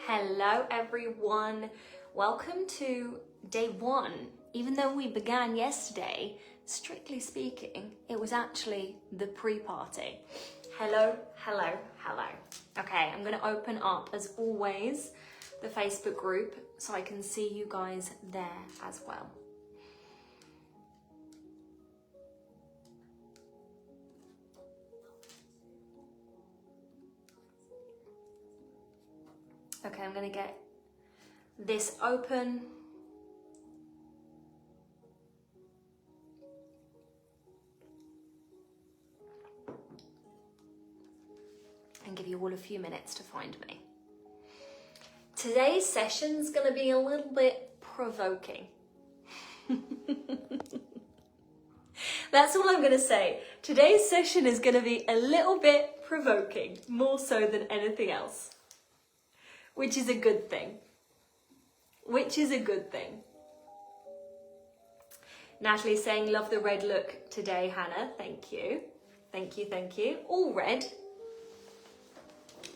Hello everyone, welcome to day one. Even though we began yesterday, strictly speaking, it was actually the pre-party. Hello. Okay, I'm gonna open up, as always, the Facebook group so I can see you guys there as well. Okay, I'm gonna get this open. And give you all a few minutes to find me. Today's session's gonna be a little bit provoking. That's all I'm gonna say. Today's session is gonna be a little bit provoking, more so than anything else. Which is a good thing. Natalie's saying, love the red look today, Hannah. Thank you. Thank you. All red.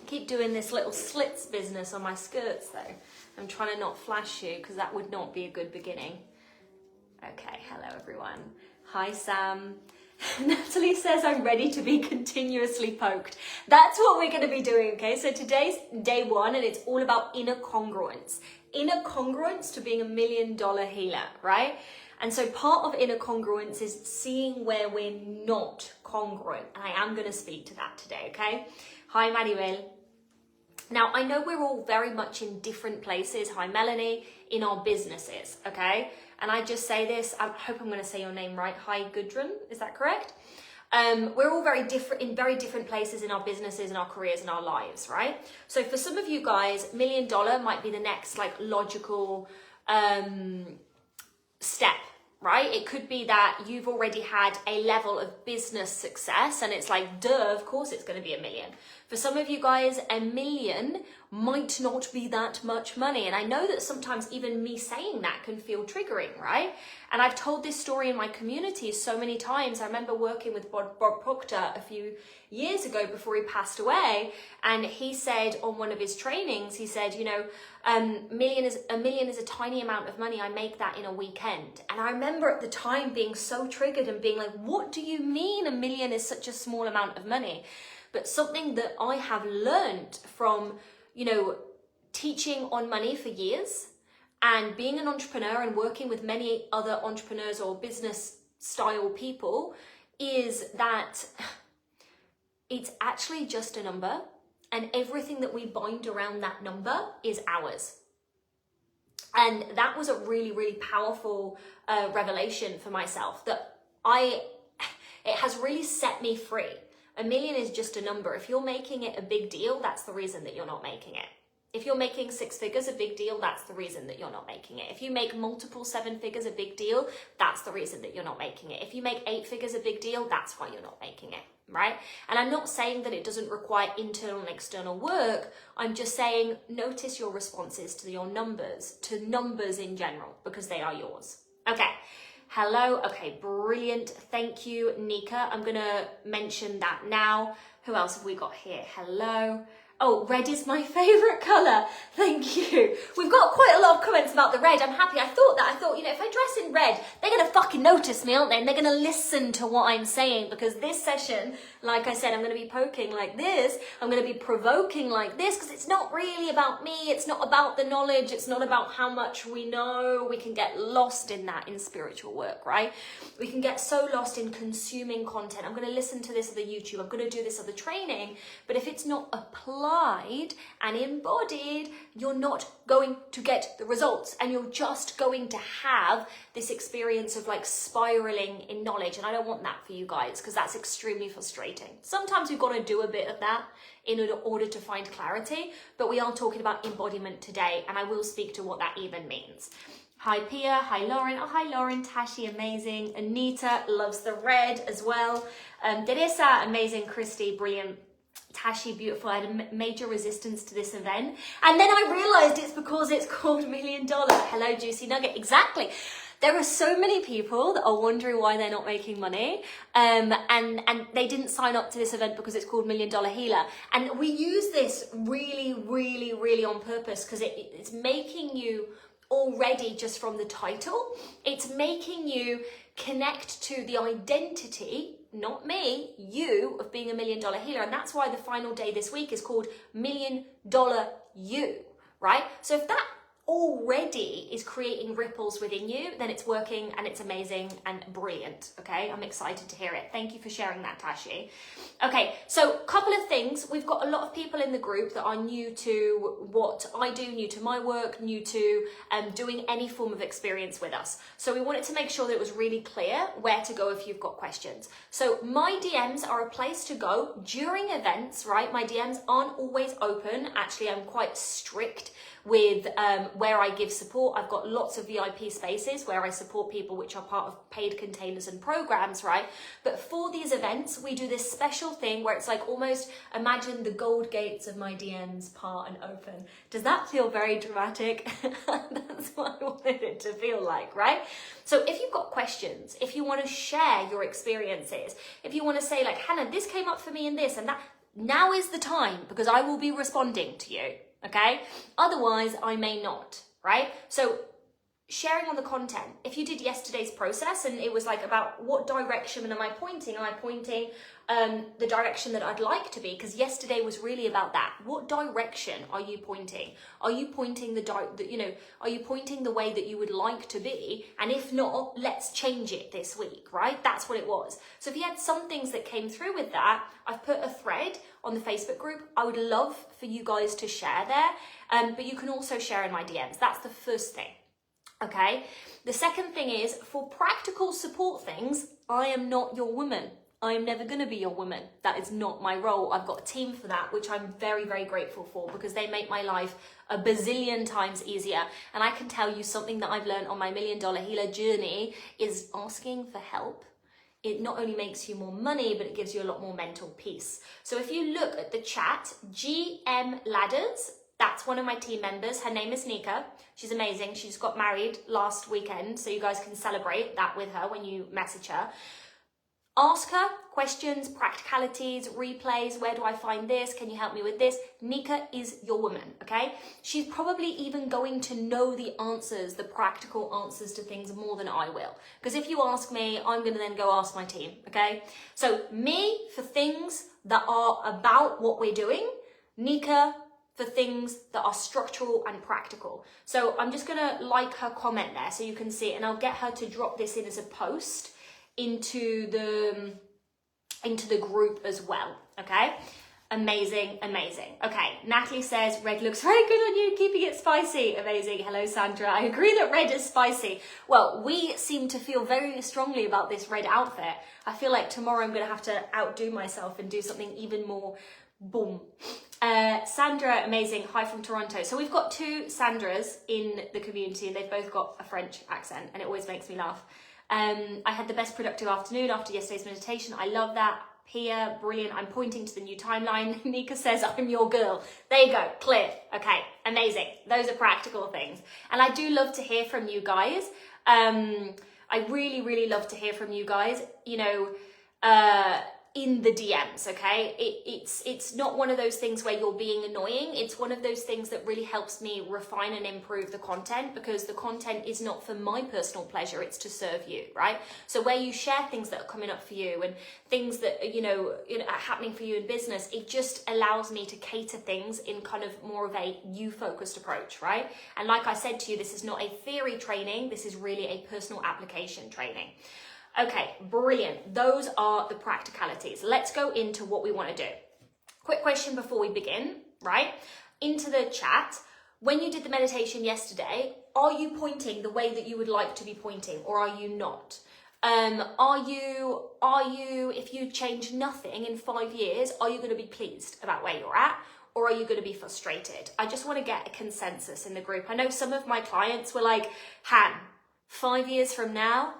Keep doing this little slits business on my skirts though. I'm trying to not flash you because that would not be a good beginning. Okay, hello everyone. Hi Sam. Natalie says I'm ready to be continuously poked. That's what we're going to be doing, okay? So today's day one and it's all about inner congruence. Inner congruence to being $1 million healer, right? And so part of inner congruence is seeing where we're not congruent. And I am going to speak to that today, okay? Hi, Manuel. Now, I know we're all very much in different places, hi Melanie, in our businesses, okay? And I just say this, I hope I'm going to say your name right. Hi, Gudrun, is that correct? We're all very different in very different places in our businesses and our careers and our lives, right? So for some of you guys, $1 million might be the next like logical step, right? It could be that you've already had a level of business success and it's like, duh, of course it's going to be $1 million. For some of you guys, $1 million might not be that much money. And I know that sometimes even me saying that can feel triggering, right? And I've told this story in my community so many times. I remember working with Bob Proctor a few years ago before he passed away. And he said on one of his trainings, he said, you know, $1 million is a tiny amount of money. I make that in a weekend. And I remember at the time being so triggered and being like, what do you mean $1 million is such a small amount of money? But something that I have learned from, you know, teaching on money for years and being an entrepreneur and working with many other entrepreneurs or business style people is that it's actually just a number and everything that we bind around that number is ours. And that was a really, really powerful revelation for myself that it has really set me free. $1 million is just a number. If you're making it a big deal, that's the reason that you're not making it. If you're making 6 figures a big deal, that's the reason that you're not making it. If you make multiple 7 figures a big deal, that's the reason that you're not making it. If you make 8 figures a big deal, that's why you're not making it, right? And I'm not saying that it doesn't require internal and external work. I'm just saying notice your responses to your numbers, to numbers in general, because they are yours. Okay. Hello. Okay, brilliant. Thank you, Nika. I'm going to mention that now. Who else have we got here? Hello. Oh, red is my favorite color. Thank you. We've got quite a lot of comments about the red. I'm happy. I thought, you know, if I dress in red, they're going to fucking notice me, aren't they? And they're going to listen to what I'm saying because this session, like I said, I'm going to be poking like this. I'm going to be provoking like this because it's not really about me. It's not about the knowledge. It's not about how much we know. We can get lost in that in spiritual work, right? We can get so lost in consuming content. I'm going to listen to this other YouTube. I'm going to do this other training. But if it's not applied and embodied, you're not going to get the results and you're just going to have this experience of like spiraling in knowledge. And I don't want that for you guys because that's extremely frustrating. Sometimes we've got to do a bit of that in order to find clarity, but we are talking about embodiment today and I will speak to what that even means. Hi Pia, hi Lauren, oh hi Lauren, Tashi, amazing. Anita loves the red as well. Teresa, amazing. Christy, brilliant. Tashi, beautiful. I had a major resistance to this event. And then I realized it's because it's called $1 Million. Hello, Juicy Nugget. Exactly. There are so many people that are wondering why they're not making money, and they didn't sign up to this event because it's called $1 Million Healer. And we use this really, really, really on purpose because it's making you already, just from the title, it's making you connect to the identity, not me, you, of being $1 million healer. And that's why the final day this week is called $1 Million You, right? So if that already is creating ripples within you, then it's working and it's amazing and brilliant. Okay, I'm excited to hear it. Thank you for sharing that, Tashi. Okay, so a couple of things. We've got a lot of people in the group that are new to what I do, new to my work, new to doing any form of experience with us. So we wanted to make sure that it was really clear where to go if you've got questions. So my DMs are a place to go during events, right? My DMs aren't always open. Actually, I'm quite strict with where I give support. I've got lots of VIP spaces where I support people which are part of paid containers and programs, right? But for these events, we do this special thing where it's like almost imagine the gold gates of my DMs part and open. Does that feel very dramatic? That's what I wanted it to feel like, right? So if you've got questions, if you want to share your experiences, if you want to say like, Hannah, this came up for me and this and that, now is the time because I will be responding to you. Okay, otherwise I may not, right? So sharing on the content, if you did yesterday's process and it was like about what direction am I pointing? Am I pointing the direction that I'd like to be? Because yesterday was really about that. What direction are you pointing? Are you pointing are you pointing the way that you would like to be? And if not, let's change it this week, right? That's what it was. So if you had some things that came through with that, I've put a thread on the Facebook group. I would love for you guys to share there, but you can also share in my DMs. That's the first thing. Okay, the second thing is for practical support things, I am not your woman. I am never going to be your woman. That is not my role. I've got a team for that, which I'm very, very grateful for because they make my life a bazillion times easier. And I can tell you something that I've learned on my $1 Million Healer journey is asking for help. It not only makes you more money, but it gives you a lot more mental peace. So if you look at the chat, GM Ladders, that's one of my team members. Her name is Nika. She's amazing. She just got married last weekend, so you guys can celebrate that with her when you message her. Ask her questions, practicalities, replays. Where do I find this? Can you help me with this? Nika is your woman, okay? She's probably even going to know the answers, the practical answers to things more than I will. Because if you ask me, I'm going to then go ask my team, okay? So me for things that are about what we're doing, Nika for things that are structural and practical. So I'm just going to like her comment there so you can see it, and I'll get her to drop this in as a post into the group as well, okay? Amazing, amazing. Okay, Natalie says, red looks very good on you, keeping it spicy. Amazing, hello Sandra. I agree that red is spicy. Well, we seem to feel very strongly about this red outfit. I feel like tomorrow I'm gonna have to outdo myself and do something even more boom. Sandra, amazing, hi from Toronto. So we've got two Sandras in the community and they've both got a French accent and it always makes me laugh. I had the best productive afternoon after yesterday's meditation. I love that. Pia, brilliant. I'm pointing to the new timeline. Nika says, I'm your girl. There you go, clear. Okay, amazing. Those are practical things. And I do love to hear from you guys. I really, really love to hear from you guys, you know, in the DMs, okay? It's not one of those things where you're being annoying. It's one of those things that really helps me refine and improve the content because the content is not for my personal pleasure, it's to serve you, right? So where you share things that are coming up for you and things that, you know, are happening for you in business, it just allows me to cater things in kind of more of a you-focused approach, right? And like I said to you, this is not a theory training, this is really a personal application training. Okay, brilliant. Those are the practicalities. Let's go into what we want to do. Quick question before we begin, right? Into the chat. When you did the meditation yesterday, are you pointing the way that you would like to be pointing or are you not? Are you, if you change nothing in 5 years, are you going to be pleased about where you're at? Or are you going to be frustrated? I just want to get a consensus in the group. I know some of my clients were like, Han, 5 years from now,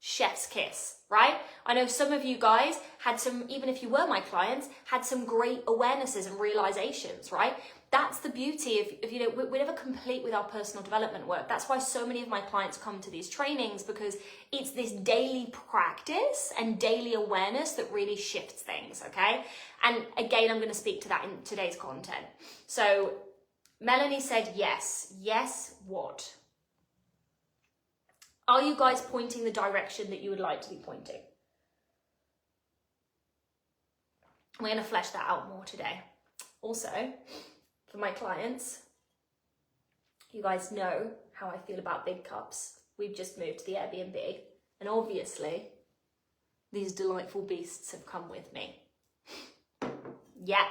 chef's kiss, right? I know some of you guys had some, even if you were my clients, had some great awarenesses and realizations, right? That's the beauty of you know, we're never complete with our personal development work. That's why so many of my clients come to these trainings, because it's this daily practice and daily awareness that really shifts things, okay? And again, I'm going to speak to that in today's content. So Melanie said yes. Yes, what? Are you guys pointing the direction that you would like to be pointing? We're going to flesh that out more today. Also, for my clients, you guys know how I feel about big cups. We've just moved to the Airbnb, and obviously these delightful beasts have come with me. Yeah,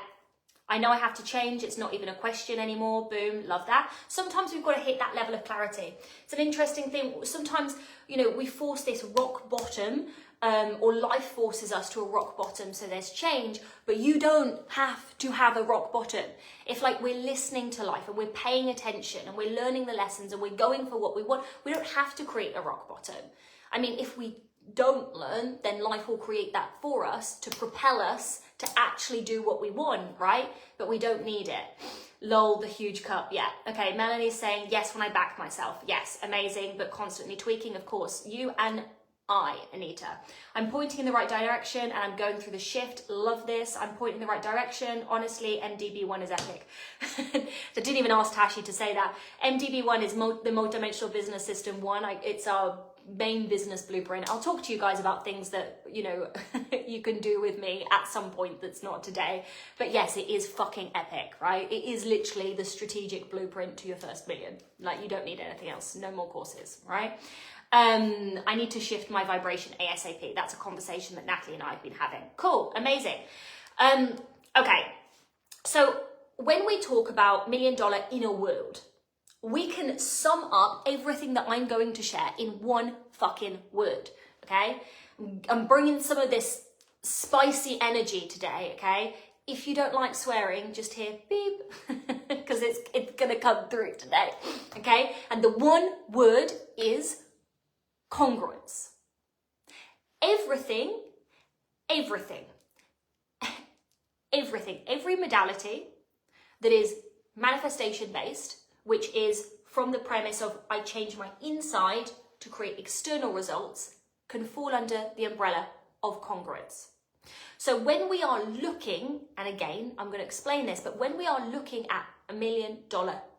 I know I have to change. It's not even a question anymore. Boom, love that. Sometimes we've got to hit that level of clarity. It's an interesting thing. Sometimes, you know, we force this rock bottom, or life forces us to a rock bottom, so there's change, but you don't have to have a rock bottom. If like we're listening to life and we're paying attention and we're learning the lessons and we're going for what we want, we don't have to create a rock bottom. I mean, if we don't learn, then life will create that for us to propel us to actually do what we want, right? But we don't need it. Lol, the huge cup. Yeah. Okay. Melanie's saying yes when I back myself. Yes. Amazing. But constantly tweaking, of course. You and I, Anita. I'm pointing in the right direction and I'm going through the shift. Love this. I'm pointing in the right direction. Honestly, MDB1 is epic. I didn't even ask Tashi to say that. MDB1 is the multidimensional business system 1. It's our main business blueprint. I'll talk to you guys about things that, you know, you can do with me at some point that's not today. But yes, it is fucking epic, right? It is literally the strategic blueprint to your first million. Like, you don't need anything else. No more courses, right? I need to shift my vibration ASAP. That's a conversation that Natalie and I have been having. Cool, amazing. Okay, so when we talk about $1 million inner world, we can sum up everything that I'm going to share in one fucking word, okay? I'm bringing some of this spicy energy today, okay? If you don't like swearing, just hear beep, because it's gonna come through today, okay? And the one word is congruence. Everything, every modality that is manifestation based, which is from the premise of I change my inside to create external results, can fall under the umbrella of congruence. So when we are looking, and again, I'm going to explain this, but when we are looking at $1 million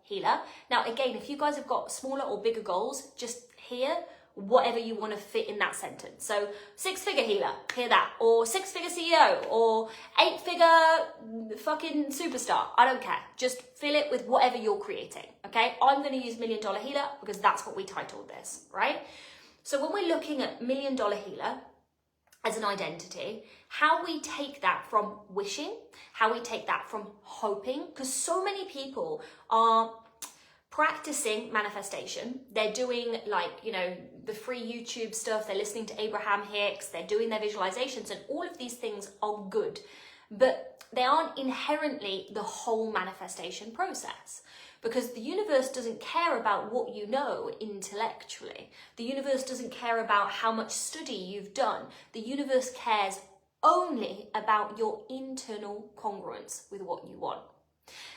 healer, now again, if you guys have got smaller or bigger goals, just hear whatever you want to fit in that sentence. So 6-figure healer, hear that, or 6-figure CEO, or 8-figure fucking superstar. I don't care. Just fill it with whatever you're creating, okay? I'm going to use $1 million healer because that's what we titled this, right? So when we're looking at $1 million healer as an identity, how we take that from wishing, how we take that from hoping, because so many people are practicing manifestation. They're doing, like, you know, the free YouTube stuff, they're listening to Abraham Hicks, they're doing their visualizations, and all of these things are good, but they aren't inherently the whole manifestation process, because the universe doesn't care about what you know intellectually. The universe doesn't care about how much study you've done. The universe cares only about your internal congruence with what you want.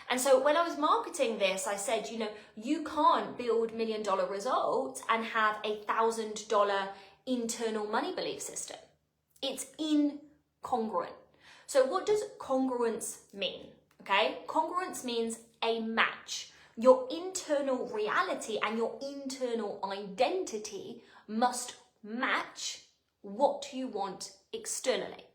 And so when I was marketing this, I said, you know, you can't build $1 million results and have $1,000 internal money belief system. It's incongruent. So what does congruence mean? Okay, congruence means a match. Your internal reality and your internal identity must match what you want externally.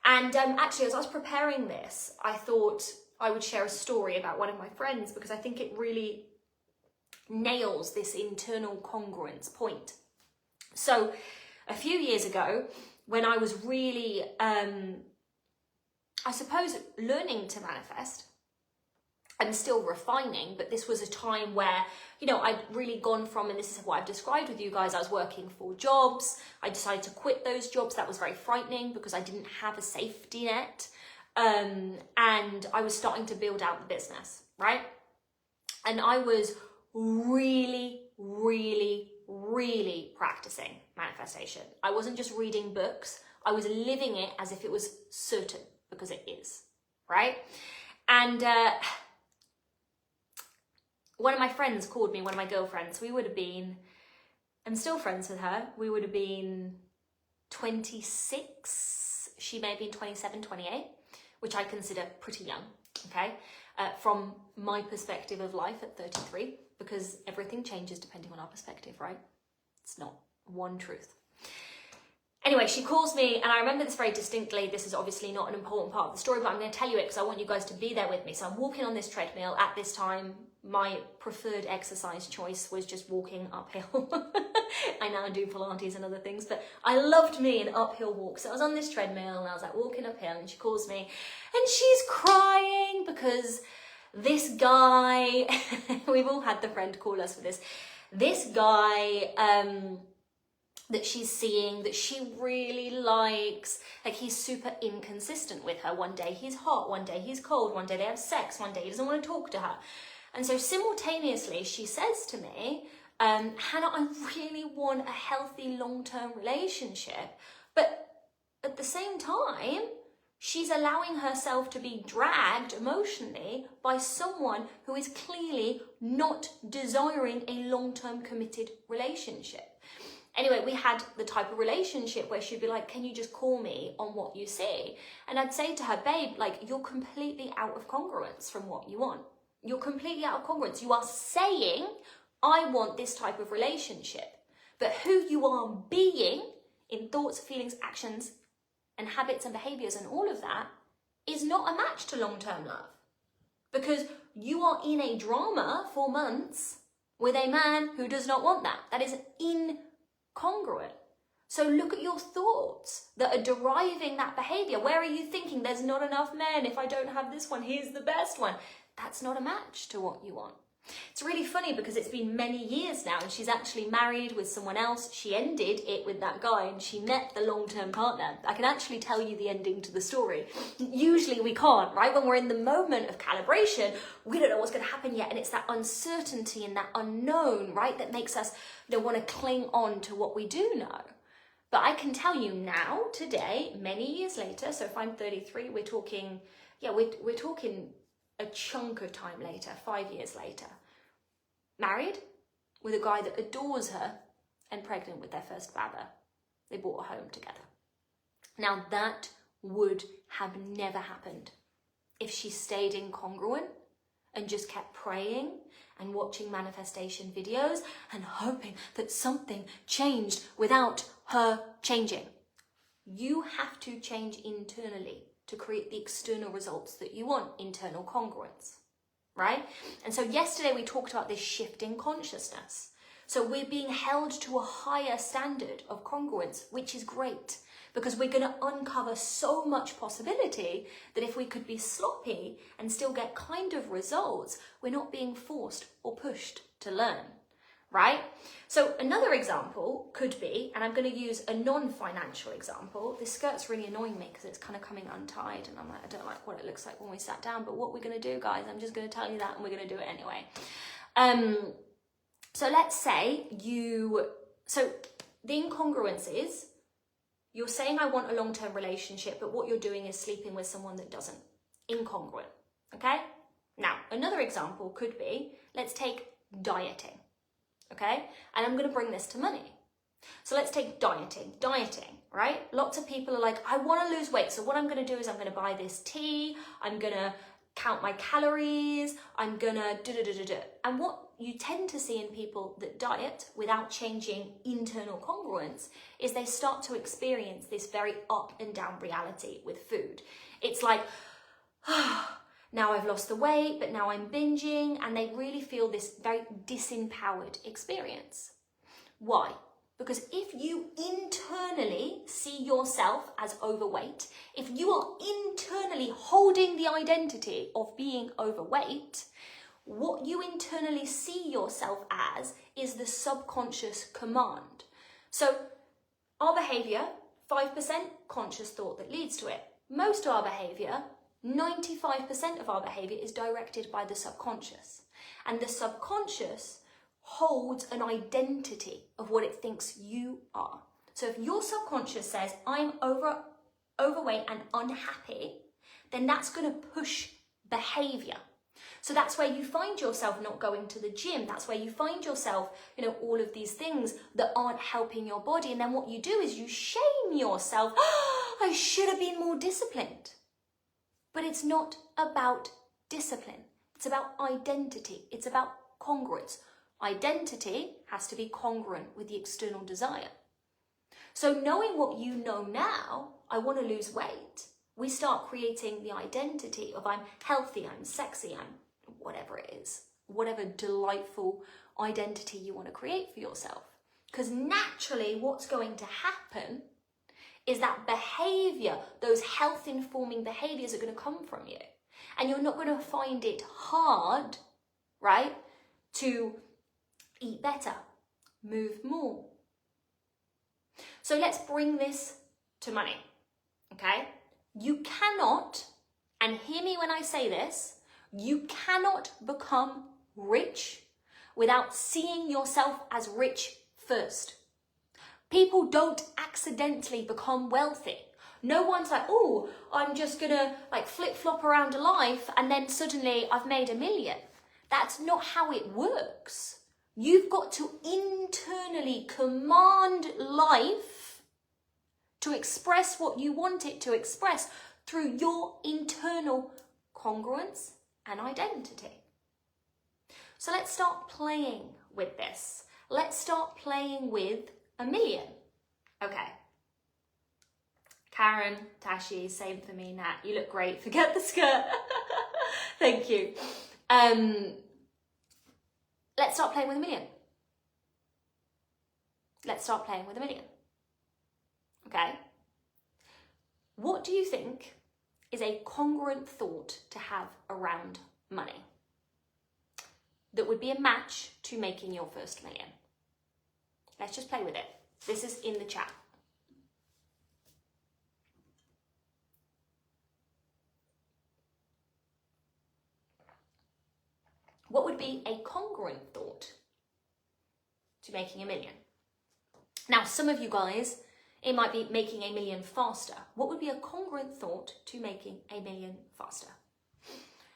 And actually, as I was preparing this, I thought I would share a story about one of my friends because I think it really nails this internal congruence point. So a few years ago, when I was really, I suppose, learning to manifest, I'm still refining, but this was a time where, you know, I'd really gone from, and this is what I've described with you guys, I was working 4 jobs. I decided to quit those jobs. That was very frightening because I didn't have a safety net. And I was starting to build out the business, right? And I was really, really really practicing manifestation. I wasn't just reading books, I was living it as if it was certain, because it is, right? And one of my friends called me, one of my girlfriends, we would have been, I'm still friends with her, we would have been 26, she may have been 27, 28, which I consider pretty young, okay? From my perspective of life at 33, because everything changes depending on our perspective, right? It's not one truth. Anyway, she calls me, and I remember this very distinctly. This is obviously not an important part of the story, but I'm going to tell you it because I want you guys to be there with me. So I'm walking on this treadmill. At this time, my preferred exercise choice was just walking uphill. I now do Pilates and other things, but I loved me an uphill walk. So I was on this treadmill, and I was like walking uphill, and she calls me, and she's crying because this guy, we've all had the friend call us for this, this guy, that she's seeing, that she really likes, like he's super inconsistent with her. One day he's hot, one day he's cold, one day they have sex, one day he doesn't want to talk to her. And so simultaneously she says to me, Hannah, I really want a healthy long-term relationship, but at the same time, she's allowing herself to be dragged emotionally by someone who is clearly not desiring a long-term committed relationship. Anyway, we had the type of relationship where she'd be like, can you just call me on what you see? And I'd say to her, babe, like, you're completely out of congruence from what you want. You're completely out of congruence. You are saying, I want this type of relationship. But who you are being in thoughts, feelings, actions, and habits and behaviors and all of that is not a match to long-term love. Because you are in a drama for months with a man who does not want that. That is incongruent. So look at your thoughts that are deriving that behavior. Where are you thinking there's not enough men? If I don't have this one, here's the best one. That's not a match to what you want. It's really funny because it's been many years now and she's actually married with someone else. She ended it with that guy and she met the long-term partner. I can actually tell you the ending to the story. Usually we can't, right? When we're in the moment of calibration, we don't know what's going to happen yet. And it's that uncertainty and that unknown, right? That makes us want to cling on to what we do know. But I can tell you now, today, many years later, so if I'm 33, we're talking, we're talking a chunk of time later, 5 years later, married with a guy that adores her and pregnant with their first baba. They bought a home together. Now that would have never happened if she stayed incongruent and just kept praying and watching manifestation videos and hoping that something changed without her changing. You have to change internally to create the external results that you want, internal congruence, right? And so yesterday we talked about this shift in consciousness. So we're being held to a higher standard of congruence, which is great because we're going to uncover so much possibility that if we could be sloppy and still get kind of results, we're not being forced or pushed to learn, right? So another example could be, and I'm going to use a non-financial example. This skirt's really annoying me because it's kind of coming untied and I'm like, I don't like what it looks like when we sat down, but what we're going to do, guys, I'm just going to tell you that and we're going to do it anyway. So let's say so the incongruence is, you're saying I want a long-term relationship, but what you're doing is sleeping with someone that doesn't. Incongruent, okay? Now, another example could be, let's take dieting. Okay, and I'm going to bring this to money. So let's take dieting, right? Lots of people are like, I want to lose weight. So what I'm going to do is I'm going to buy this tea. I'm going to count my calories. I'm going to And what you tend to see in people that diet without changing internal congruence is they start to experience this very up and down reality with food. It's like, now I've lost the weight, but now I'm binging, and they really feel this very disempowered experience. Why? Because if you internally see yourself as overweight, if you are internally holding the identity of being overweight, what you internally see yourself as is the subconscious command. So our behavior, 5% conscious thought that leads to it. Most of our behavior, 95% of our behavior is directed by the subconscious. And the subconscious holds an identity of what it thinks you are. So if your subconscious says, I'm overweight and unhappy, then that's going to push behavior. So that's where you find yourself not going to the gym. That's where you find yourself, all of these things that aren't helping your body. And then what you do is you shame yourself. Oh, I should have been more disciplined. But it's not about discipline. It's about identity. It's about congruence. Identity has to be congruent with the external desire. So knowing what you know now, I want to lose weight, we start creating the identity of I'm healthy, I'm sexy, I'm whatever it is, whatever delightful identity you want to create for yourself. Because naturally what's going to happen is that behavior, those health informing behaviors are going to come from you. And you're not going to find it hard, right, to eat better, move more. So let's bring this to money, okay? You cannot, and hear me when I say this, you cannot become rich without seeing yourself as rich first. People don't accidentally become wealthy. No one's like, oh, I'm just gonna flip-flop around a life and then suddenly I've made $1 million. That's not how it works. You've got to internally command life to express what you want it to express through your internal congruence and identity. So let's start playing with this. Let's start playing with $1 million. Okay. Karen, Tashi, same for me, Nat. You look great. Forget the skirt. Thank you. Let's start playing with $1 million. Let's start playing with $1 million. Okay? What do you think is a congruent thought to have around money that would be a match to making your first $1 million? Let's just play with it. This is in the chat. What would be a congruent thought to making $1 million? Now, some of you guys, it might be making $1 million faster. What would be a congruent thought to making $1 million faster?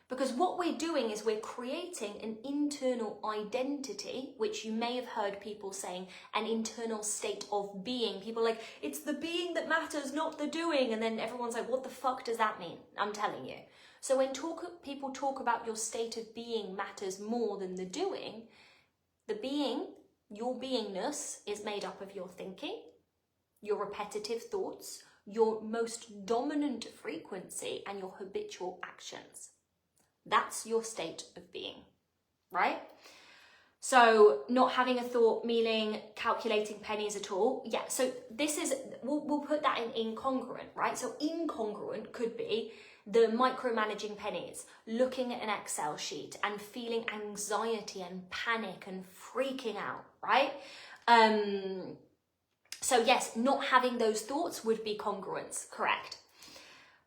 Because what we're doing is we're creating an internal identity, which you may have heard people saying, an internal state of being. People are like, it's the being that matters, not the doing. And then everyone's like, what the fuck does that mean? I'm telling you. So when people talk about your state of being matters more than the doing, the being, your beingness, is made up of your thinking, your repetitive thoughts, your most dominant frequency, and your habitual actions. That's your state of being, right? So not having a thought, meaning calculating pennies at all. Yeah, so this is, we'll put that in incongruent, right? So incongruent could be the micromanaging pennies, looking at an Excel sheet and feeling anxiety and panic and freaking out, right? So yes, not having those thoughts would be congruence, correct.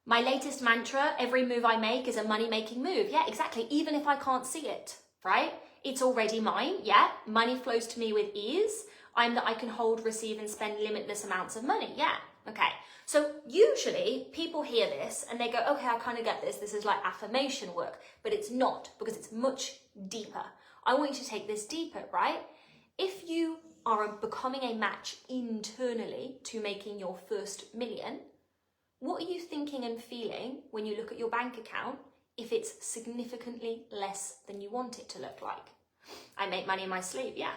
My latest mantra, every move I make is a money-making move. Yeah, exactly. Even if I can't see it, right? It's already mine. Yeah, money flows to me with ease. I'm that I can hold, receive, and spend limitless amounts of money. Yeah, okay. So usually people hear this and they go, okay, I kind of get this. This is like affirmation work, but it's not, because it's much deeper. I want you to take this deeper, right? If you are becoming a match internally to making your first $1 million, what are you thinking and feeling when you look at your bank account if it's significantly less than you want it to look like? I make money in my sleep, yeah.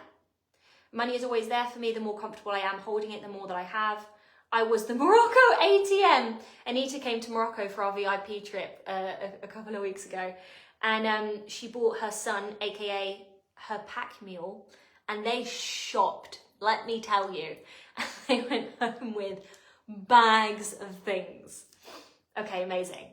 Money is always there for me. The more comfortable I am holding it, the more that I have. I was the Morocco ATM. Anita came to Morocco for our VIP trip a couple of weeks ago. And she bought her son, aka her pack mule, and they shopped, let me tell you. They went home with bags of things. Okay, amazing.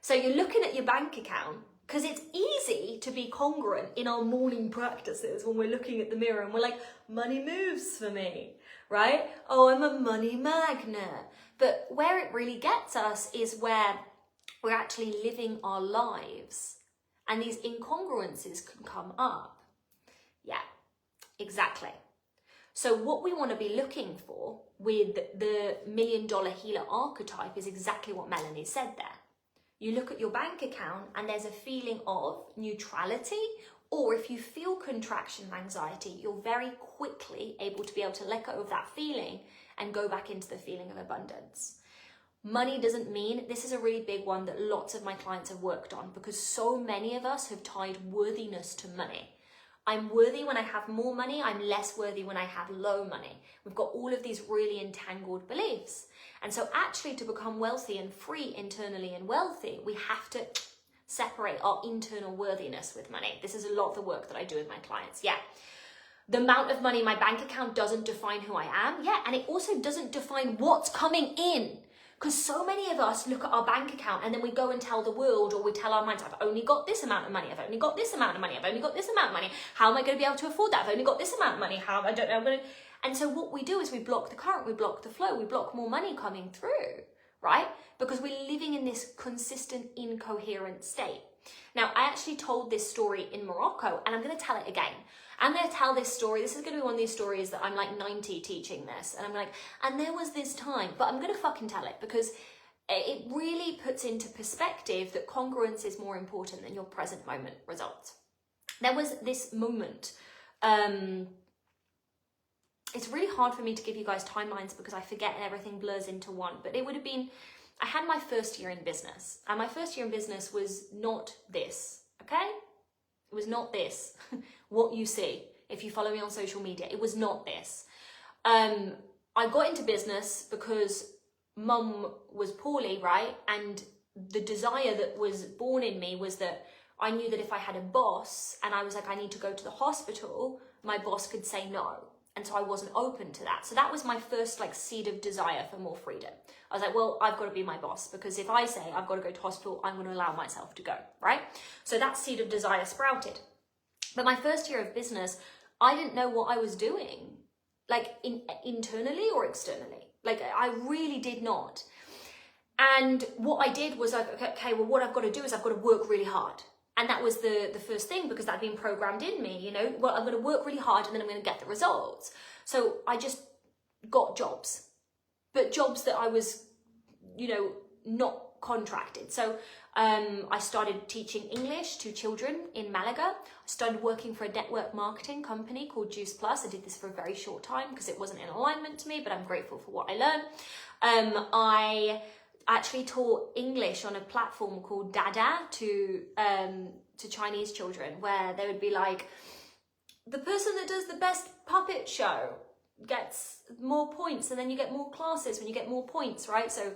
So you're looking at your bank account, because it's easy to be congruent in our morning practices when we're looking at the mirror and we're like, money moves for me, right? Oh, I'm a money magnet. But where it really gets us is where we're actually living our lives and these incongruences can come up. Yeah. Exactly. So what we want to be looking for with the $1 million healer archetype is exactly what Melanie said there. You look at your bank account and there's a feeling of neutrality, or if you feel contraction and anxiety, you're very quickly able to be able to let go of that feeling and go back into the feeling of abundance. Money doesn't mean, this is a really big one that lots of my clients have worked on, because so many of us have tied worthiness to money. I'm worthy when I have more money, I'm less worthy when I have low money. We've got all of these really entangled beliefs. And so actually to become wealthy and free internally and wealthy, we have to separate our internal worthiness with money. This is a lot of the work that I do with my clients. Yeah. The amount of money in my bank account doesn't define who I am. Yeah. And it also doesn't define what's coming in. Because so many of us look at our bank account and then we go and tell the world, or we tell our minds, I've only got this amount of money, I've only got this amount of money, I've only got this amount of money. How am I going to be able to afford that? I've only got this amount of money. I don't know. And so what we do is we block the current, we block the flow, we block more money coming through, right? Because we're living in this consistent, incoherent state. Now, I actually told this story in Morocco, and I'm going to tell it again. I'm going to tell this story. This is going to be one of these stories that I'm like 90 teaching this. And I'm like, and there was this time, but I'm going to fucking tell it because it really puts into perspective that congruence is more important than your present moment results. There was this moment. It's really hard for me to give you guys timelines because I forget and everything blurs into one. But it would have been, I had my first year in business. And my first year in business was not this, okay? It was not this, what you see. If you follow me on social media, it was not this. I got into business because mum was poorly, right? And the desire that was born in me was that I knew that if I had a boss and I was like, I need to go to the hospital, my boss could say no. And so I wasn't open to that. So that was my first like seed of desire for more freedom. I was like, well, I've got to be my boss, because if I say I've got to go to hospital, I'm going to allow myself to go, right? So that seed of desire sprouted. But my first year of business, I didn't know what I was doing, like internally or externally. Like I really did not. And what I did was like, okay, well, what I've got to do is I've got to work really hard. And that was the first thing, because that'd been programmed in me, you know, well, I'm going to work really hard and then I'm going to get the results. So I just got jobs, but jobs that I was, you know, not contracted. So I started teaching English to children in Malaga. I started working for a network marketing company called Juice Plus. I did this for a very short time because it wasn't in alignment to me, but I'm grateful for what I learned. I actually taught English on a platform called Dada to Chinese children, where they would be like, the person that does the best puppet show gets more points, and then you get more classes when you get more points, right? So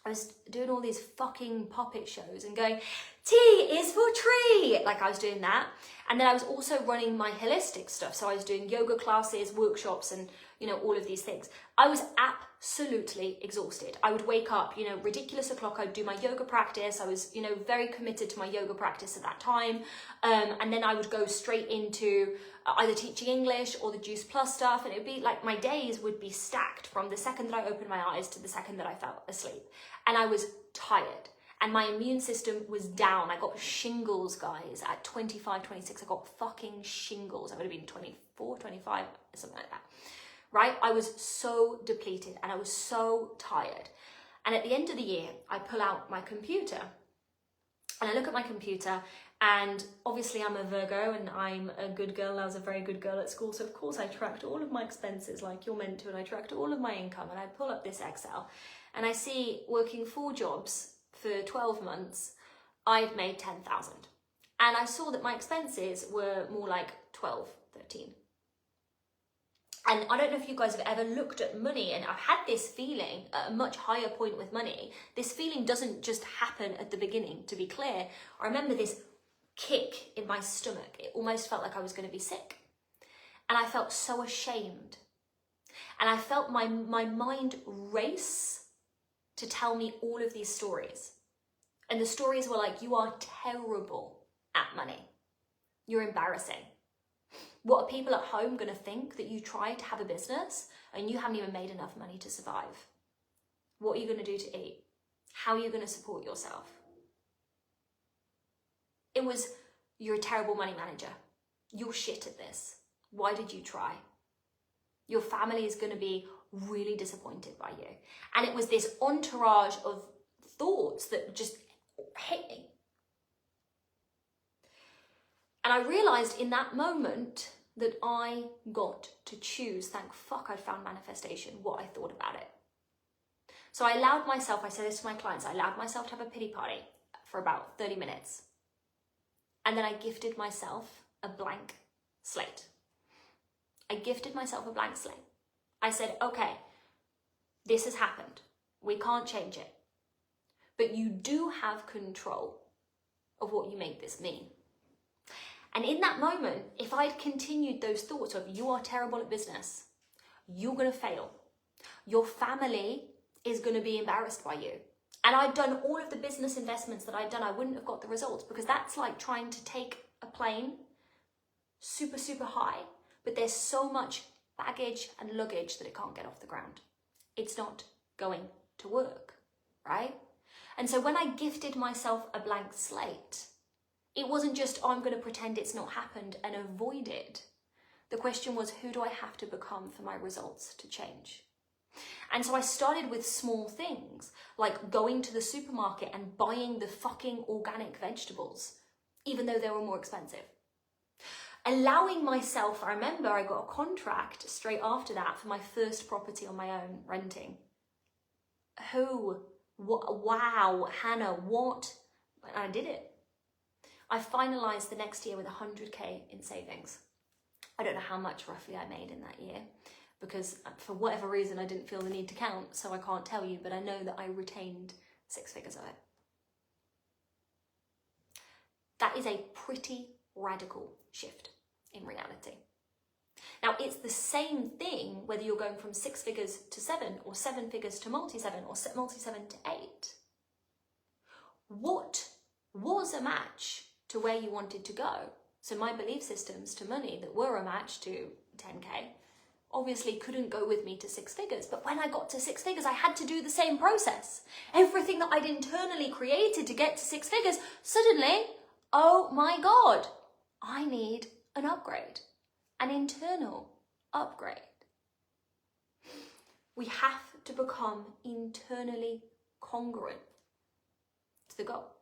I was doing all these fucking puppet shows and going, T is for tree. Like I was doing that. And then I was also running my holistic stuff. So I was doing yoga classes, workshops, and, you know, all of these things. I was absolutely exhausted. I would wake up, you know, ridiculous o'clock. I'd do my yoga practice. I was, you know, very committed to my yoga practice at that time. And then I would go straight into either teaching English or the Juice Plus stuff. And it would be like my days would be stacked from the second that I opened my eyes to the second that I fell asleep. And I was tired. And my immune system was down. I got shingles, guys, at 25, 26. I got fucking shingles. I would have been 24, 25, something like that, right? I was so depleted and I was so tired. And at the end of the year, I pull out my computer and I look at my computer, and obviously I'm a Virgo and I'm a good girl. I was a very good girl at school. So of course I tracked all of my expenses like you're meant to, and I tracked all of my income, and I pull up this Excel and I see working 4 jobs for 12 months, I've made 10,000. And I saw that my expenses were more like 12, 13. And I don't know if you guys have ever looked at money, and I've had this feeling at a much higher point with money. This feeling doesn't just happen at the beginning, to be clear. I remember this kick in my stomach. It almost felt like I was going to be sick. And I felt so ashamed. And I felt my mind race to tell me all of these stories. And the stories were like, you are terrible at money. You're embarrassing. What are people at home going to think that you tried to have a business and you haven't even made enough money to survive? What are you going to do to eat? How are you going to support yourself? It was, you're a terrible money manager. You're shit at this. Why did you try? Your family is going to be really disappointed by you. And it was this entourage of thoughts that just hit me. And I realized in that moment that I got to choose, thank fuck I'd found manifestation, what I thought about it. So I allowed myself, I say this to my clients, I allowed myself to have a pity party for about 30 minutes. And then I gifted myself a blank slate. I gifted myself a blank slate. I said, okay, this has happened. We can't change it. But you do have control of what you make this mean. And in that moment, if I'd continued those thoughts of you are terrible at business, you're going to fail, your family is going to be embarrassed by you. And I'd done all of the business investments that I'd done, I wouldn't have got the results, because that's like trying to take a plane super, super high, but there's so much baggage and luggage that it can't get off the ground. It's not going to work, right? And so when I gifted myself a blank slate, it wasn't just, oh, I'm going to pretend it's not happened and avoid it. The question was, who do I have to become for my results to change? And so I started with small things, like going to the supermarket and buying the fucking organic vegetables, even though they were more expensive. Allowing myself, I remember I got a contract straight after that for my first property on my own, renting. Wow, Hannah, what? And I did it. I finalized the next year with 100k in savings. I don't know how much roughly I made in that year, because for whatever reason I didn't feel the need to count, so I can't tell you, but I know that I retained 6 figures of it. That is a pretty radical shift in reality. Now, it's the same thing whether you're going from 6 figures to 7, or 7 figures to multi-7, or multi-7 to 8. What was a match to where you wanted to go? So my belief systems to money that were a match to 10k obviously couldn't go with me to 6 figures. But when I got to 6 figures, I had to do the same process. Everything that I'd internally created to get to 6 figures, suddenly, oh my God, I need an upgrade, an internal upgrade. We have to become internally congruent to the goal.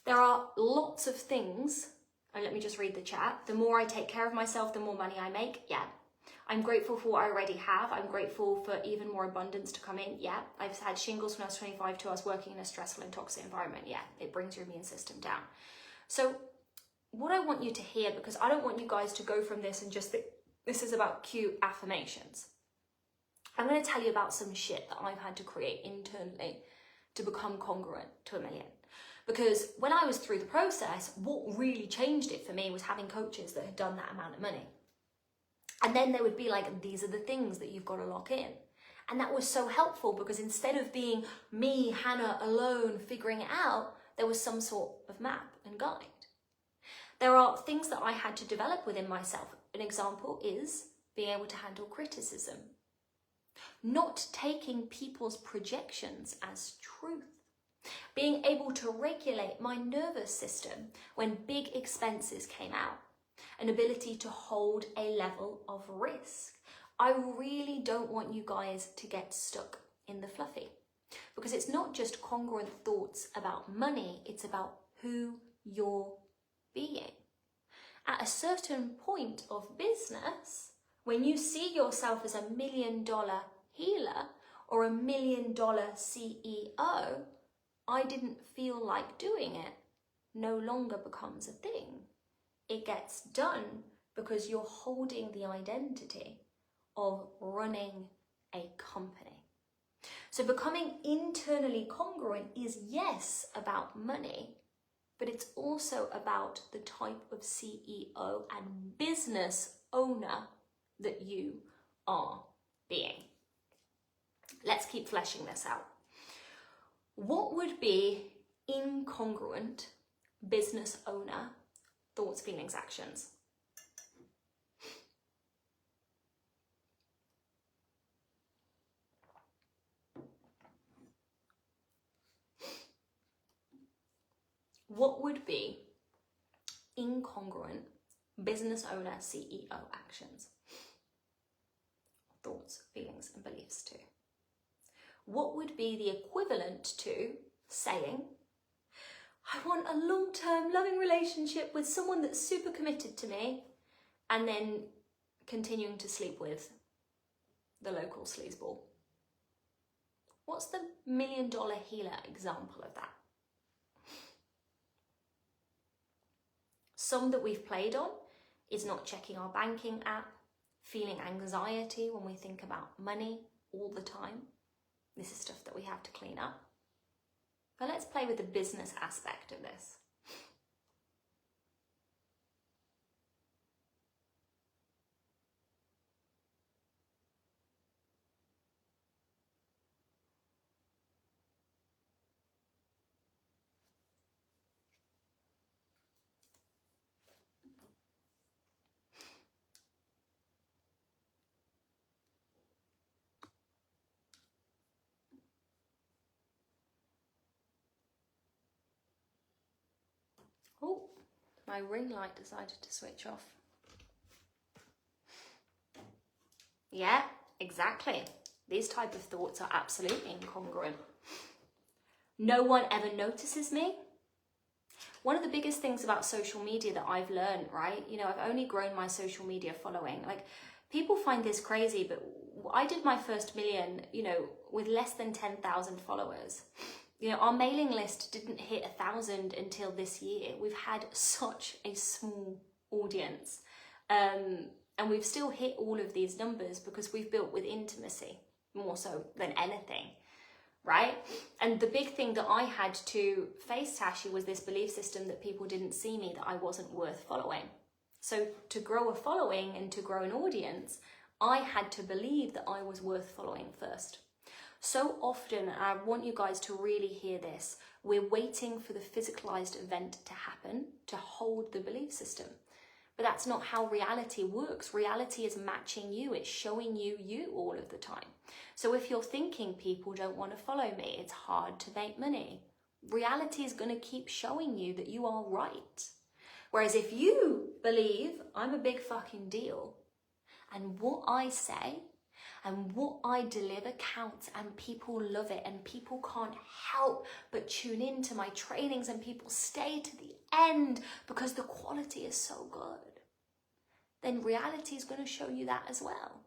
There are lots of things, and let me just read the chat. The more I take care of myself, the more money I make. Yeah. I'm grateful for what I already have. I'm grateful for even more abundance to come in. Yeah. I've had shingles when I was 25 to us working in a stressful and toxic environment. Yeah. It brings your immune system down. So what I want you to hear, because I don't want you guys to go from this and just think this is about cute affirmations. I'm going to tell you about some shit that I've had to create internally to become congruent to 1 million. Because when I was through the process, what really changed it for me was having coaches that had done that amount of money. And then they would be like, these are the things that you've got to lock in. And that was so helpful, because instead of being me, Hannah, alone figuring it out, there was some sort of map and guide. There are things that I had to develop within myself. An example is being able to handle criticism. Not taking people's projections as truth. Being able to regulate my nervous system when big expenses came out. An ability to hold a level of risk. I really don't want you guys to get stuck in the fluffy, because it's not just congruent thoughts about money, it's about who you're being. At a certain point of business, when you see yourself as $1 million healer or $1 million CEO, I didn't feel like doing it, no longer becomes a thing. It gets done because you're holding the identity of running a company. So becoming internally congruent is, yes, about money, but it's also about the type of CEO and business owner that you are being. Let's keep fleshing this out. What would be incongruent business owner thoughts, feelings, actions? What would be incongruent Business owner, CEO actions. Thoughts, feelings, and beliefs too. What would be the equivalent to saying, I want a long-term loving relationship with someone that's super committed to me, and then continuing to sleep with the local sleazeball? What's the $1 million healer example of that? Some that we've played on is not checking our banking app, feeling anxiety when we think about money all the time. This is stuff that we have to clean up. But let's play with the business aspect of this. Oh, my ring light decided to switch off. Yeah, exactly. These type of thoughts are absolutely incongruent. No one ever notices me. One of the biggest things about social media that I've learned, right? You know, I've only grown my social media following. Like, people find this crazy, but I did my first million, you know, with less than 10,000 followers. You know, our mailing list didn't hit 1,000 until this year. We've had such a small audience. And we've still hit all of these numbers because we've built with intimacy, more so than anything, right? And the big thing that I had to face, Tashi, was this belief system that people didn't see me, that I wasn't worth following. So to grow a following and to grow an audience, I had to believe that I was worth following first. So often, and I want you guys to really hear this, we're waiting for the physicalized event to happen to hold the belief system. But that's not how reality works. Reality is matching you. It's showing you you all of the time. So if you're thinking people don't want to follow me, it's hard to make money, reality is going to keep showing you that you are right. Whereas if you believe I'm a big fucking deal and what I say and what I deliver counts and people love it and people can't help but tune into my trainings and people stay to the end because the quality is so good, then reality is going to show you that as well.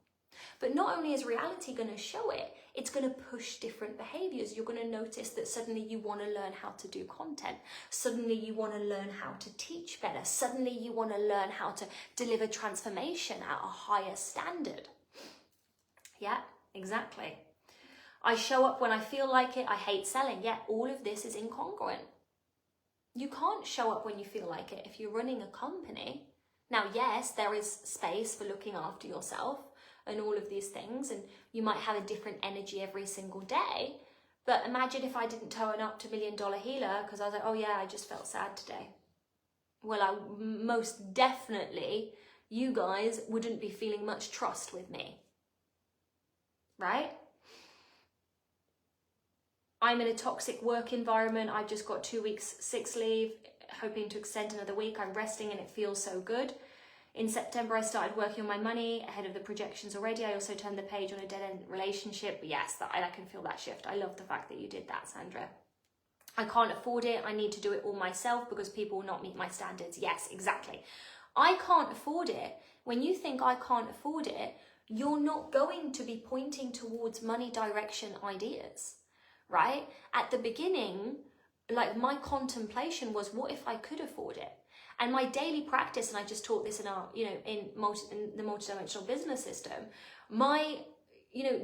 But not only is reality going to show it, it's going to push different behaviors. You're going to notice that suddenly you want to learn how to do content. Suddenly you want to learn how to teach better. Suddenly you want to learn how to deliver transformation at a higher standard. Yeah, exactly. I show up when I feel like it. I hate selling. Yeah, all of this is incongruent. You can't show up when you feel like it if you're running a company. Now, yes, there is space for looking after yourself and all of these things, and you might have a different energy every single day. But imagine if I didn't turn up to $1 Million Healer because I was like, oh yeah, I just felt sad today. Well, most definitely, you guys wouldn't be feeling much trust with me. Right? I'm in a toxic work environment. I've just got 2 weeks sick leave, hoping to extend another week. I'm resting and it feels so good. In September, I started working on my money ahead of the projections already. I also turned the page on a dead-end relationship. But yes, I can feel that shift. I love the fact that you did that, Sandra. I can't afford it. I need to do it all myself because people will not meet my standards. Yes, exactly. I can't afford it. When you think I can't afford it, you're not going to be pointing towards money direction ideas, right? At the beginning, like my contemplation was, what if I could afford it? And my daily practice, and I just taught this in our, in the multidimensional business system, my,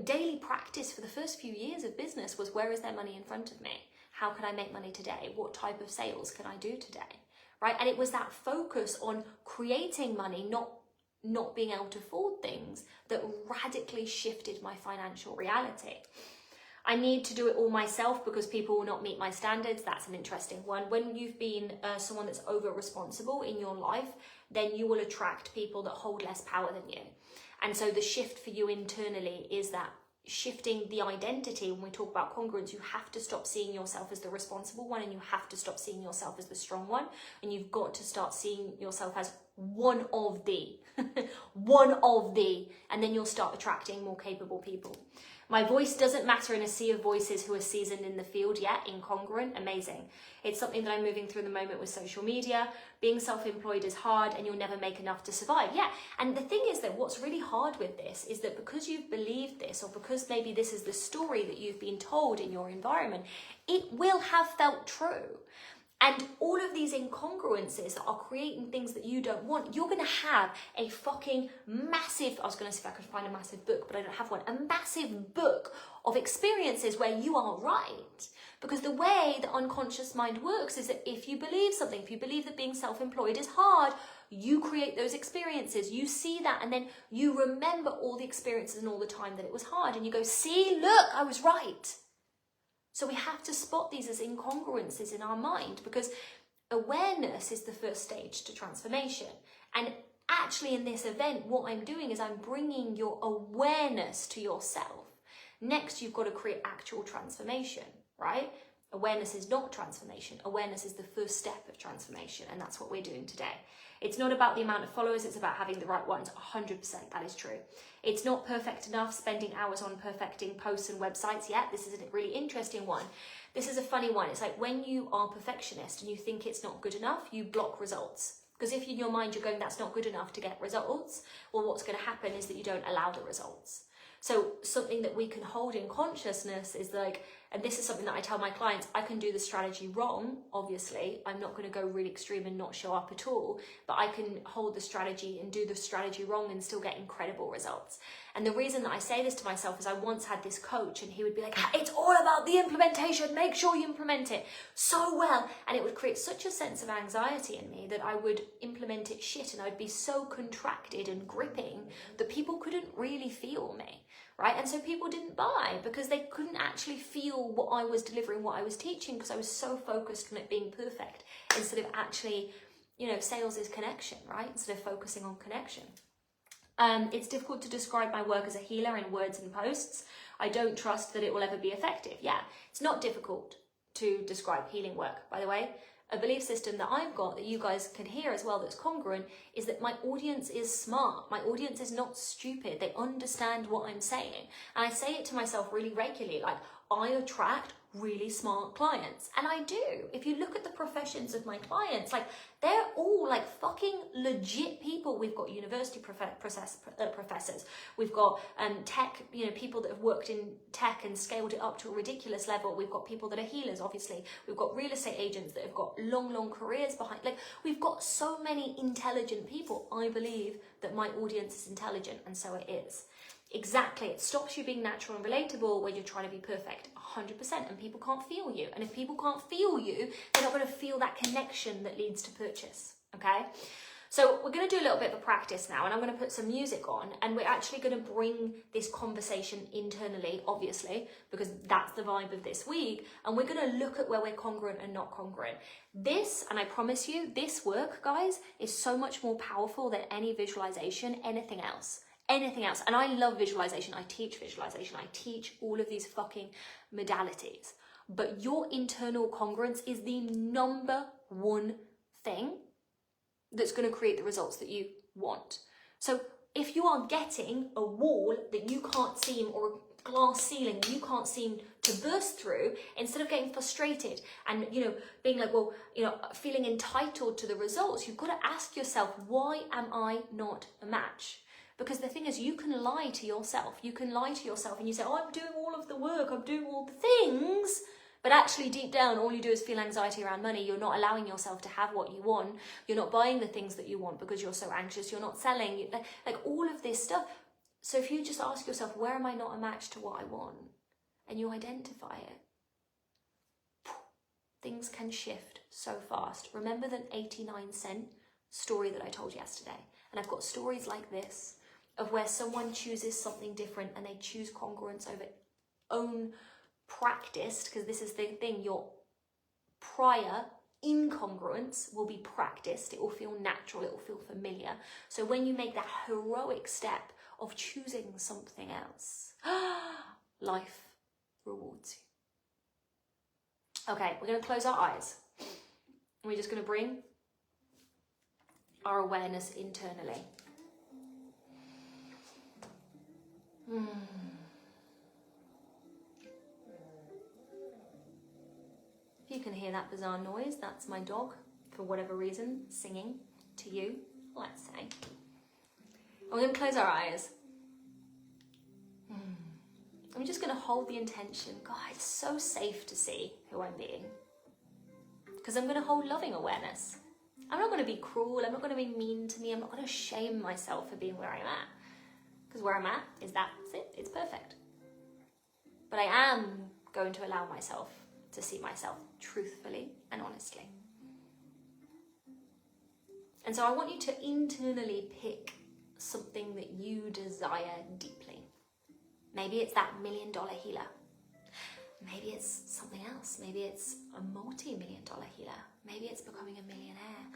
daily practice for the first few years of business was, where is there money in front of me? How can I make money today? What type of sales can I do today? Right? And it was that focus on creating money, not being able to afford things, that radically shifted my financial reality. I need to do it all myself because people will not meet my standards. That's an interesting one. When you've been someone that's over responsible in your life, then you will attract people that hold less power than you. And so the shift for you internally is that shifting the identity. When we talk about congruence, you have to stop seeing yourself as the responsible one, and you have to stop seeing yourself as the strong one, and you've got to start seeing yourself as one of the and then you'll start attracting more capable people. My voice doesn't matter in a sea of voices who are seasoned in the field yet. Incongruent, amazing. It's something that I'm moving through the moment with social media. Being self-employed is hard and you'll never make enough to survive. Yeah, and the thing is that what's really hard with this is that because you've believed this, or because maybe this is the story that you've been told in your environment, it will have felt true. And all of these incongruences that are creating things that you don't want, you're going to have a fucking massive, I was going to see if I could find a massive book, but I don't have one, a massive book of experiences where you are right. Because the way the unconscious mind works is that if you believe something, if you believe that being self-employed is hard, you create those experiences, you see that, and then you remember all the experiences and all the time that it was hard, and you go, see, look, I was right. So we have to spot these as incongruences in our mind, because awareness is the first stage to transformation. And actually in this event, what I'm doing is I'm bringing your awareness to yourself. Next, you've got to create actual transformation, right? Awareness is not transformation. Awareness is the first step of transformation, and that's what we're doing today. It's not about the amount of followers, it's about having the right ones. 100%, that is true. It's not perfect enough spending hours on perfecting posts and websites yet. This is a really interesting one. This is a funny one. It's like when you are a perfectionist and you think it's not good enough, you block results. Because if in your mind you're going, that's not good enough to get results, well, what's going to happen is that you don't allow the results. So something that we can hold in consciousness is like, and this is something that I tell my clients, I can do the strategy wrong, obviously. I'm not going to go really extreme and not show up at all, but I can hold the strategy and do the strategy wrong and still get incredible results. And the reason that I say this to myself is I once had this coach and he would be like, it's all about the implementation, make sure you implement it so well. And it would create such a sense of anxiety in me that I would implement it shit, and I'd be so contracted and gripping that people couldn't really feel me. Right? And so people didn't buy because they couldn't actually feel what I was delivering, what I was teaching, because I was so focused on it being perfect instead of actually, sales is connection, right? Instead of focusing on connection. It's difficult to describe my work as a healer in words and posts. I don't trust that it will ever be effective. Yeah, it's not difficult to describe healing work, by the way. A belief system that I've got that you guys can hear as well that's congruent is that my audience is smart. My audience is not stupid. They understand what I'm saying. And I say it to myself really regularly, like, I attract really smart clients. And I do. If you look at the professions of my clients, like, they're all like fucking legit people. We've got university professors. We've got tech, people that have worked in tech and scaled it up to a ridiculous level. We've got people that are healers, obviously. We've got real estate agents that have got long careers behind. Like, we've got so many intelligent people. I believe that my audience is intelligent, and so it is. Exactly. It stops you being natural and relatable when you're trying to be perfect. 100%. And people can't feel you. And if people can't feel you, they're not going to feel that connection that leads to purchase. Okay? So we're going to do a little bit of a practice now, and I'm going to put some music on, and we're actually going to bring this conversation internally, obviously, because that's the vibe of this week. And we're going to look at where we're congruent and not congruent. This, and I promise you, this work, guys, is so much more powerful than any visualization, anything else. And I love visualization. I teach visualization. I teach all of these fucking modalities. But your internal congruence is the number one thing that's going to create the results that you want. So if you are getting a wall that you can't seem, or a glass ceiling you can't seem to burst through, instead of getting frustrated and, being like, feeling entitled to the results, you've got to ask yourself, why am I not a match? Because the thing is, you can lie to yourself. You can lie to yourself and you say, I'm doing all of the work, I'm doing all the things. But actually deep down, all you do is feel anxiety around money. You're not allowing yourself to have what you want. You're not buying the things that you want because you're so anxious. You're not selling, like all of this stuff. So if you just ask yourself, where am I not a match to what I want? And you identify it, things can shift so fast. Remember that 89-cent story that I told you yesterday? And I've got stories like this of where someone chooses something different and they choose congruence over own practiced, because this is the thing, your prior incongruence will be practiced. It will feel natural, it will feel familiar. So when you make that heroic step of choosing something else, life rewards you. Okay, we're going to close our eyes. We're just going to bring our awareness internally. If you can hear that bizarre noise, that's my dog, for whatever reason, singing to you, let's say. We're going to close our eyes. I'm just going to hold the intention. God, it's so safe to see who I'm being. Because I'm going to hold loving awareness. I'm not going to be cruel. I'm not going to be mean to me. I'm not going to shame myself for being where I'm at. Because where I'm at is that's it. It's perfect. But I am going to allow myself to see myself truthfully and honestly. And so I want you to internally pick something that you desire deeply. Maybe it's that $1 million healer. Maybe it's something else. Maybe it's a multi-million-dollar healer. Maybe it's becoming a millionaire.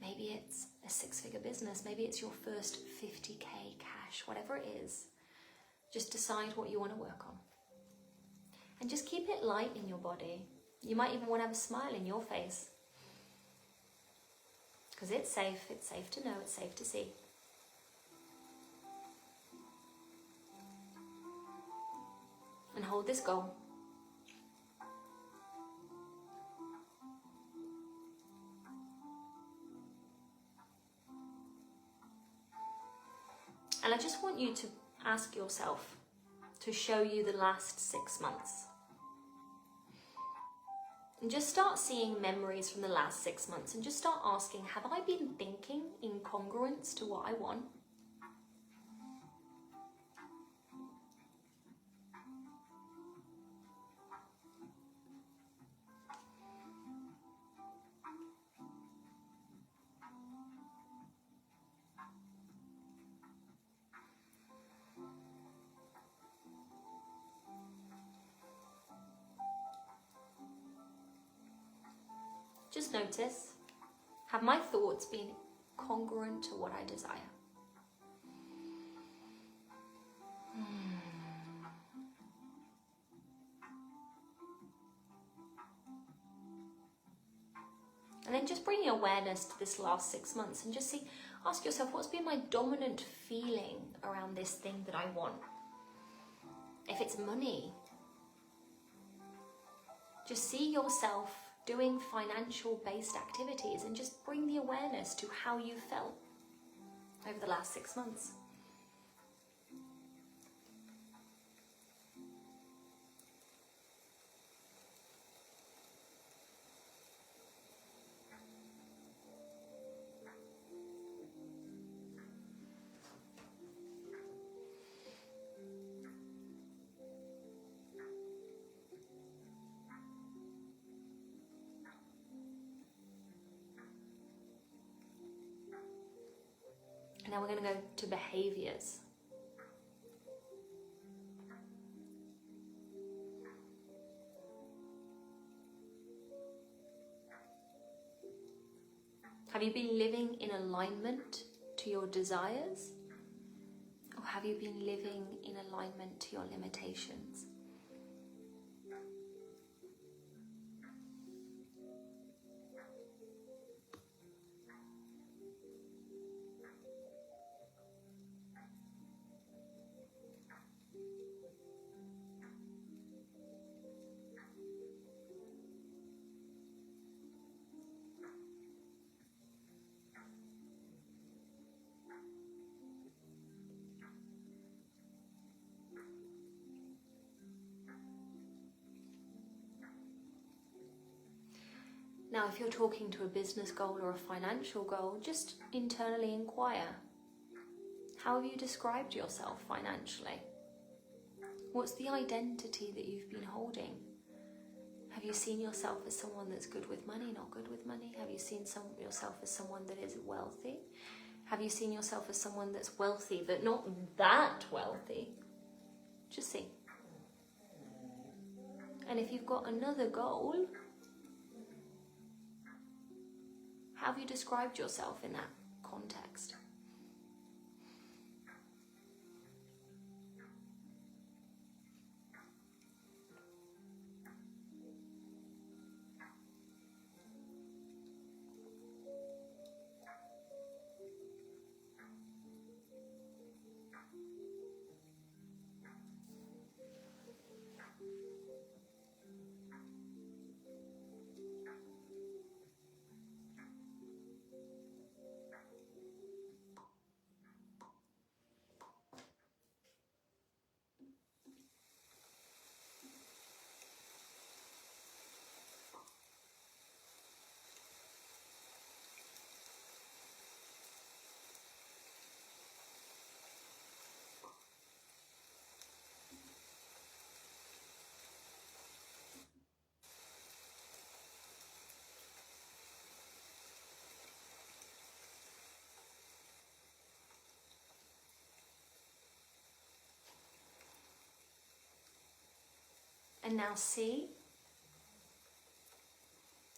Maybe it's a 6-figure business. Maybe it's your first 50K cash, whatever it is. Just decide what you want to work on. And just keep it light in your body. You might even want to have a smile in your face. Because it's safe to know, it's safe to see. And hold this goal. And I just want you to ask yourself to show you the last 6 months. And just start seeing memories from the last 6 months and just start asking, have I been thinking in congruence to what I want? Just notice, have my thoughts been congruent to what I desire? And then just bring your awareness to this last 6 months and just ask yourself, what's been my dominant feeling around this thing that I want? If it's money, just see yourself doing financial-based activities and just bring the awareness to how you felt over the last 6 months. Now we're going to go to behaviors. Have you been living in alignment to your desires? Or have you been living in alignment to your limitations? Now, if you're talking to a business goal or a financial goal, just internally inquire. How have you described yourself financially? What's the identity that you've been holding? Have you seen yourself as someone that's good with money, not good with money? Have you seen yourself as someone that is wealthy? Have you seen yourself as someone that's wealthy but not that wealthy? Just see. And if you've got another goal, how have you described yourself in that context? can now see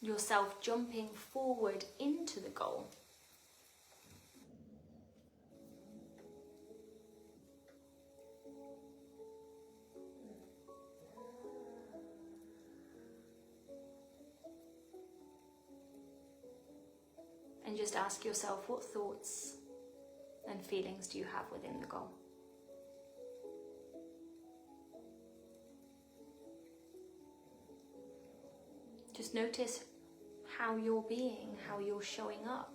yourself jumping forward into the goal. And just ask yourself, what thoughts and feelings do you have within the goal? Just notice how you're being, how you're showing up.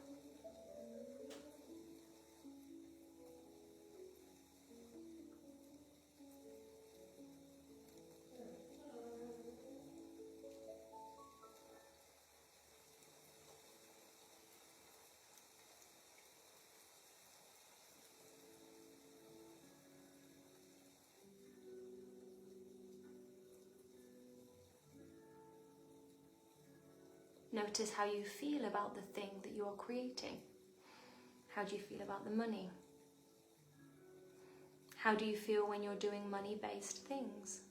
Notice how you feel about the thing that you're creating. How do you feel about the money? How do you feel when you're doing money-based things?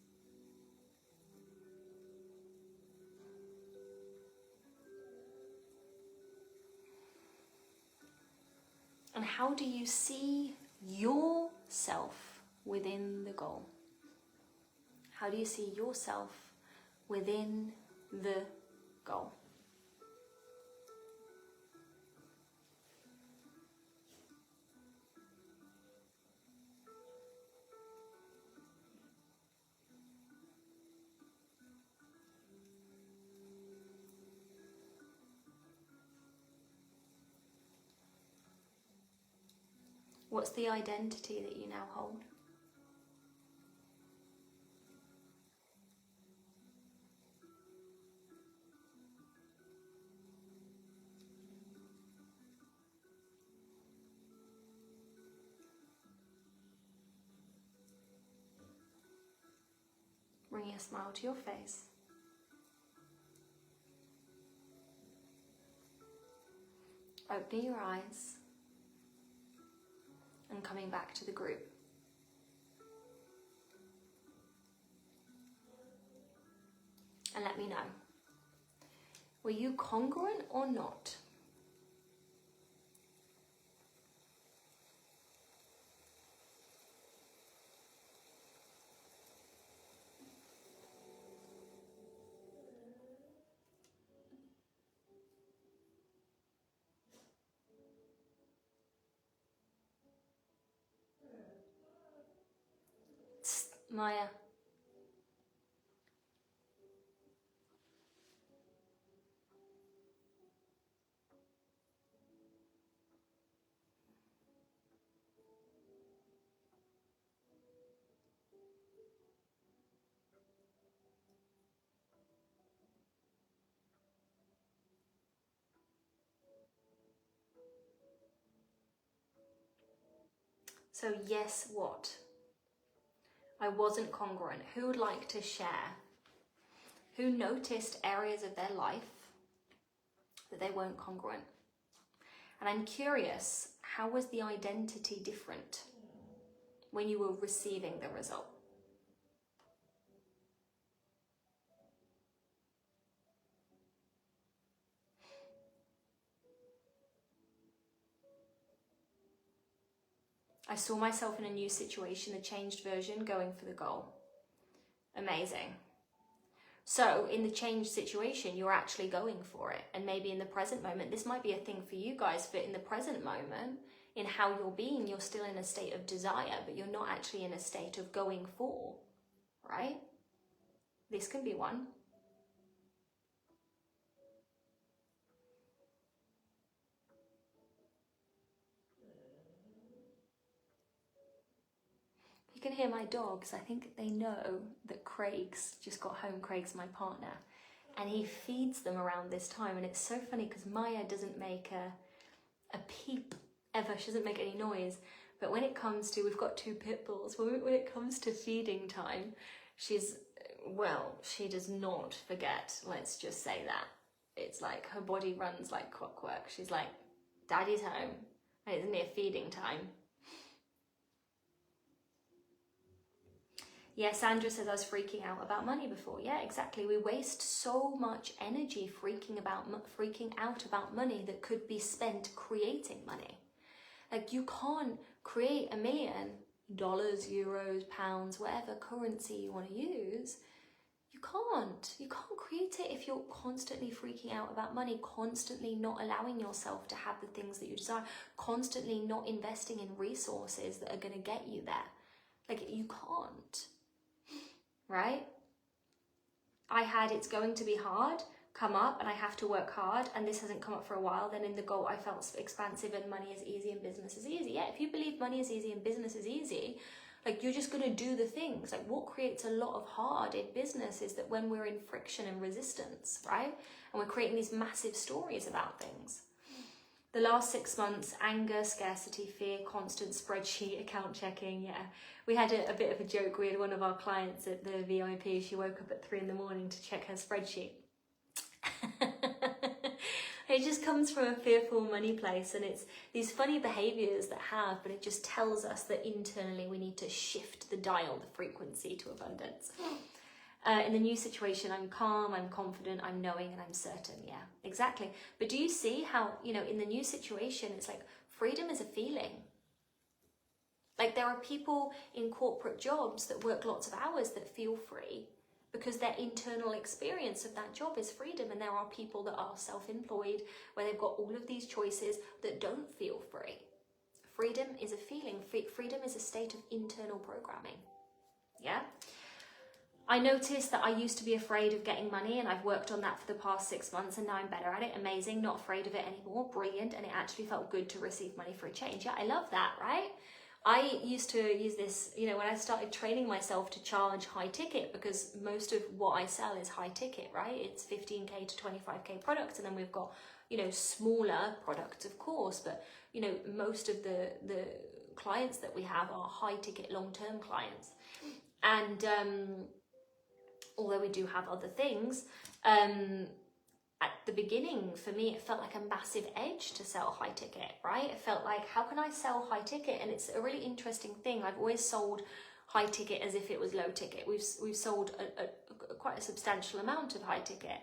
And how do you see yourself within the goal? How do you see yourself within the goal? What's the identity that you now hold? Bringing a smile to your face. Opening your eyes. And coming back to the group. And let me know. Were you congruent or not? Maya. So yes, what? I wasn't congruent. Who would like to share? Who noticed areas of their life that they weren't congruent? And I'm curious, how was the identity different when you were receiving the result? I saw myself in a new situation, a changed version, going for the goal. Amazing. So in the changed situation, you're actually going for it. And maybe in the present moment, this might be a thing for you guys, but in the present moment, in how you're being, you're still in a state of desire, but you're not actually in a state of going for, right? This can be one. You can hear my dogs. I think they know that Craig's just got home. Craig's my partner. And he feeds them around this time. And it's so funny because Maya doesn't make a peep ever. She doesn't make any noise. But when it comes to, we've got 2 pit bulls. When it comes to feeding time, she's, well, she does not forget. Let's just say that. It's like her body runs like clockwork. She's like, Daddy's home. And it's near feeding time. Yeah, Sandra says I was freaking out about money before. Yeah, exactly. We waste so much energy freaking out about money that could be spent creating money. Like, you can't create $1 million, euros, pounds, whatever currency you want to use. You can't create it if you're constantly freaking out about money, constantly not allowing yourself to have the things that you desire, constantly not investing in resources that are going to get you there. Like, you can't, right? I had it's going to be hard come up, and I have to work hard, and this hasn't come up for a while. Then in the goal I felt expansive, and money is easy and business is easy. Yeah, if you believe money is easy and business is easy, like, you're just going to do the things. Like, what creates a lot of hard in business is that when we're in friction and resistance, right? And we're creating these massive stories about things. The last 6 months, anger, scarcity, fear, constant spreadsheet, account checking. Yeah, we had a bit of a joke. We had one of our clients at the VIP. She woke up at 3 a.m. to check her spreadsheet. It just comes from a fearful money place, and it's these funny behaviors that have, but it just tells us that internally we need to shift the dial, the frequency to abundance. In the new situation, I'm calm, I'm confident, I'm knowing, and I'm certain. Yeah, exactly. But do you see how, in the new situation, it's like freedom is a feeling. Like, there are people in corporate jobs that work lots of hours that feel free, because their internal experience of that job is freedom. And there are people that are self-employed, where they've got all of these choices, that don't feel free. Freedom is a feeling. Freedom is a state of internal programming. Yeah? I noticed that I used to be afraid of getting money, and I've worked on that for the past 6 months, and now I'm better at it. Amazing. Not afraid of it anymore. Brilliant. And it actually felt good to receive money for a change. Yeah, I love that, right? I used to use this, when I started training myself to charge high ticket, because most of what I sell is high ticket, right? It's 15K to 25K products. And then we've got, smaller products, of course, but, most of the clients that we have are high ticket, long-term clients. And, although we do have other things, at the beginning, for me, it felt like a massive edge to sell high ticket, right? It felt like, how can I sell high ticket? And it's a really interesting thing. I've always sold high ticket as if it was low ticket. We've sold quite a substantial amount of high ticket.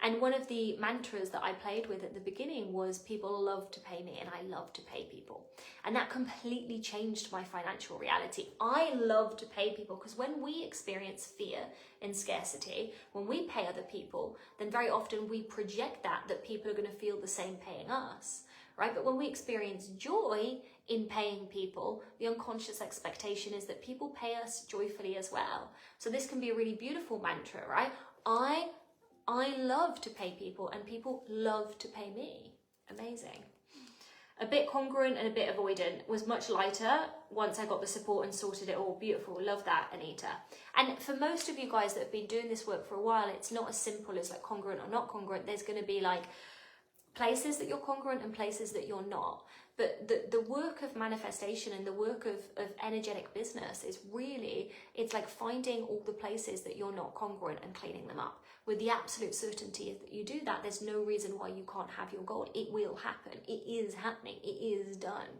And one of the mantras that I played with at the beginning was, people love to pay me and I love to pay people. And that completely changed my financial reality. I love to pay people, because when we experience fear and scarcity, when we pay other people, then very often we project that people are going to feel the same paying us, right? But when we experience joy in paying people, the unconscious expectation is that people pay us joyfully as well. So this can be a really beautiful mantra, right? I love to pay people, and people love to pay me. Amazing. A bit congruent and a bit avoidant was much lighter once I got the support and sorted it all. Beautiful. Love that, Anita. And for most of you guys that have been doing this work for a while, it's not as simple as like congruent or not congruent. There's going to be like places that you're congruent and places that you're not. But the work of manifestation and the work of energetic business is really, it's like finding all the places that you're not congruent and cleaning them up. With the absolute certainty that you do that, there's no reason why you can't have your goal. It will happen. It is happening. It is done,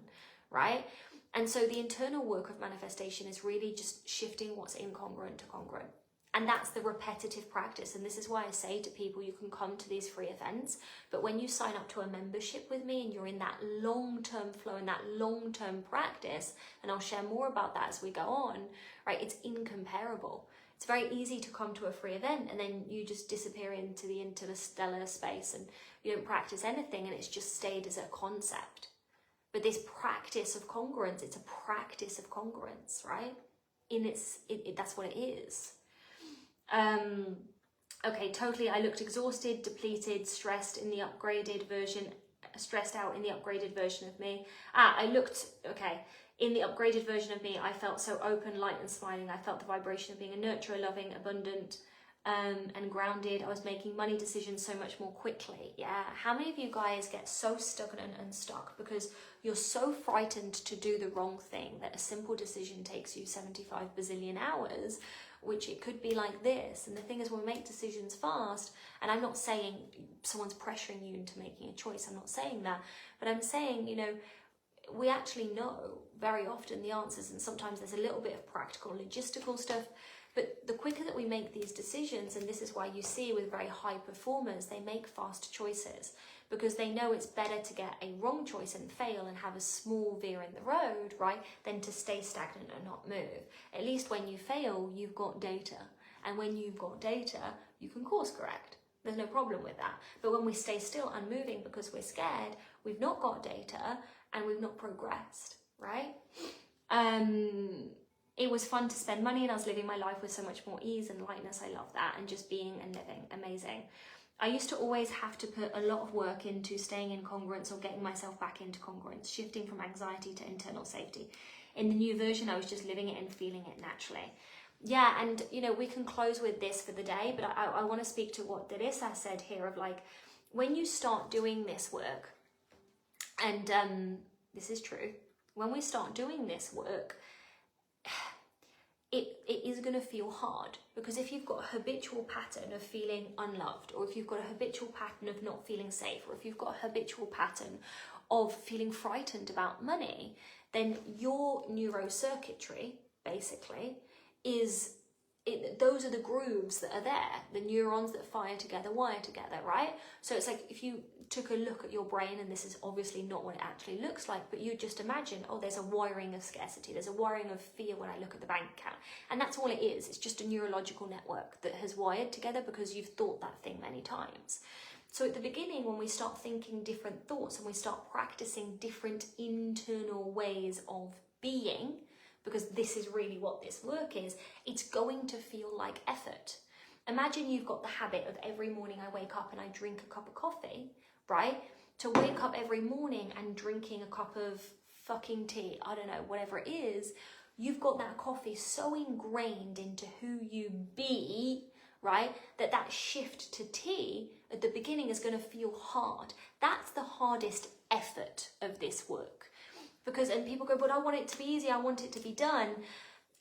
right? And so the internal work of manifestation is really just shifting what's incongruent to congruent. And that's the repetitive practice. And this is why I say to people, you can come to these free events, but when you sign up to a membership with me and you're in that long-term flow and that long-term practice, and I'll share more about that as we go on, right? It's incomparable. It's very easy to come to a free event and then you just disappear into the interstellar space and you don't practice anything, and it's just stayed as a concept. But this practice of congruence, it's a practice of congruence, right? That's what it is. Okay, totally. I looked exhausted, depleted, stressed out in the upgraded version of me. In the upgraded version of me, I felt so open, light and smiling. I felt the vibration of being a nurturer, loving, abundant, and grounded. I was making money decisions so much more quickly. Yeah. How many of you guys get so stagnant and stuck because you're so frightened to do the wrong thing that a simple decision takes you 75 bazillion hours, which it could be like this. And the thing is, when we make decisions fast, and I'm not saying someone's pressuring you into making a choice, I'm not saying that, but I'm saying, we actually know very often the answers, and sometimes there's a little bit of practical logistical stuff, but the quicker that we make these decisions, and this is why you see with very high performers, they make fast choices, because they know it's better to get a wrong choice and fail and have a small veer in the road, right, than to stay stagnant and not move. At least when you fail, you've got data. And when you've got data, you can course correct. There's no problem with that. But when we stay still unmoving because we're scared, we've not got data and we've not progressed, right? It was fun to spend money, and I was living my life with so much more ease and lightness. I love that. And just being and living. Amazing. I used to always have to put a lot of work into staying in congruence or getting myself back into congruence, shifting from anxiety to internal safety. In the new version, I was just living it and feeling it naturally. Yeah, and you know, we can close with this for the day, but I want to speak to what Teresa said here of like, when you start doing this work, and this is true, when we start doing this work, it is going to feel hard, because if you've got a habitual pattern of feeling unloved, or if you've got a habitual pattern of not feeling safe, or if you've got a habitual pattern of feeling frightened about money, then your neurocircuitry basically is, those are the grooves that are there, the neurons that fire together, wire together, right? So it's like if you took a look at your brain, and this is obviously not what it actually looks like, but you just imagine, oh, there's a wiring of scarcity, there's a wiring of fear when I look at the bank account. And that's all it is. It's just a neurological network that has wired together because you've thought that thing many times. So at the beginning, when we start thinking different thoughts and we start practicing different internal ways of being, because this is really what this work is, it's going to feel like effort. Imagine you've got the habit of every morning I wake up and I drink a cup of coffee, right? To wake up every morning and drinking a cup of fucking tea, I don't know, whatever it is, you've got that coffee so ingrained into who you be, right? That shift to tea at the beginning is going to feel hard. That's the hardest effort of this work. Because, and people go, but I want it to be easy, I want it to be done.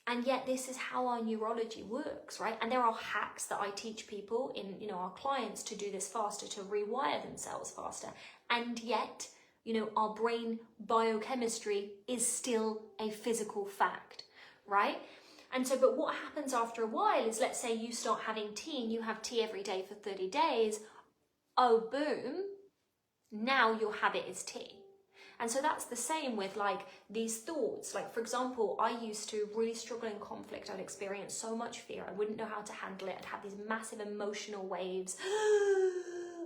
And yet this is how our neurology works, right? And there are hacks that I teach people in, you know, our clients to do this faster, to rewire themselves faster. And yet, you know, our brain biochemistry is still a physical fact, right? And so, but what happens after a while is, let's say you start having tea and you have tea every day for 30 days. Oh, boom. Now your habit is tea. And so that's the same with like these thoughts. Like, for example, I used to really struggle in conflict. I'd experience so much fear. I wouldn't know how to handle it. I'd have these massive emotional waves.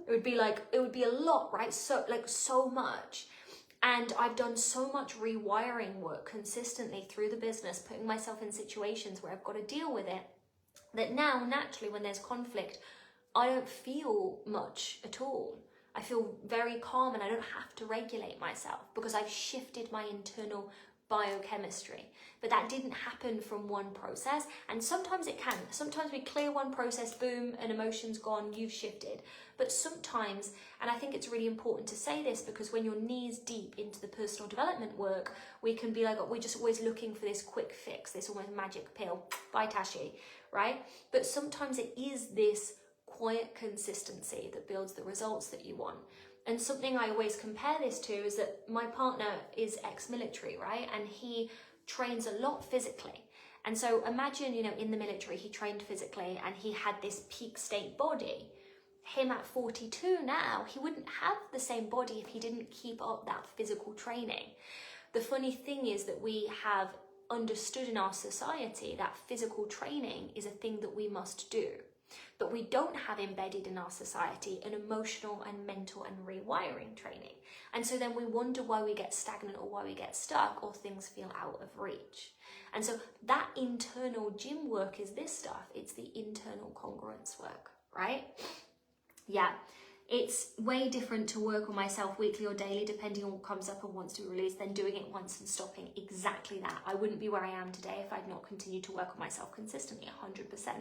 It would be a lot, right? So much. And I've done so much rewiring work consistently through the business, putting myself in situations where I've got to deal with it, that now naturally when there's conflict, I don't feel much at all. I feel very calm and I don't have to regulate myself because I've shifted my internal biochemistry. But that didn't happen from one process, and sometimes it can. Sometimes we clear one process, boom, an emotion's gone, you've shifted. But sometimes, and I think it's really important to say this, because when you're knees deep into the personal development work, we can be like, oh, we're just always looking for this quick fix, this almost magic pill, bye Tashi, right? But sometimes it is this quiet consistency that builds the results that you want. And something I always compare this to is that my partner is ex-military, right? And he trains a lot physically. And so imagine, you know, in the military, he trained physically and he had this peak state body. Him at 42 now, he wouldn't have the same body if he didn't keep up that physical training. The funny thing is that we have understood in our society that physical training is a thing that we must do. But we don't have embedded in our society an emotional and mental and rewiring training. And so then we wonder why we get stagnant or why we get stuck or things feel out of reach. And so that internal gym work is this stuff. It's the internal congruence work, right? Yeah. It's way different to work on myself weekly or daily, depending on what comes up and wants to be released, than doing it once and stopping. Exactly that. I wouldn't be where I am today if I'd not continued to work on myself consistently, 100%.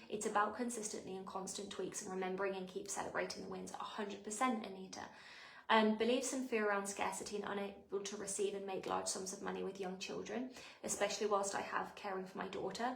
It's about consistently and constant tweaks and remembering and keep celebrating the wins, 100%, Anita. Beliefs and fear around scarcity and unable to receive and make large sums of money with young children, especially whilst I have caring for my daughter.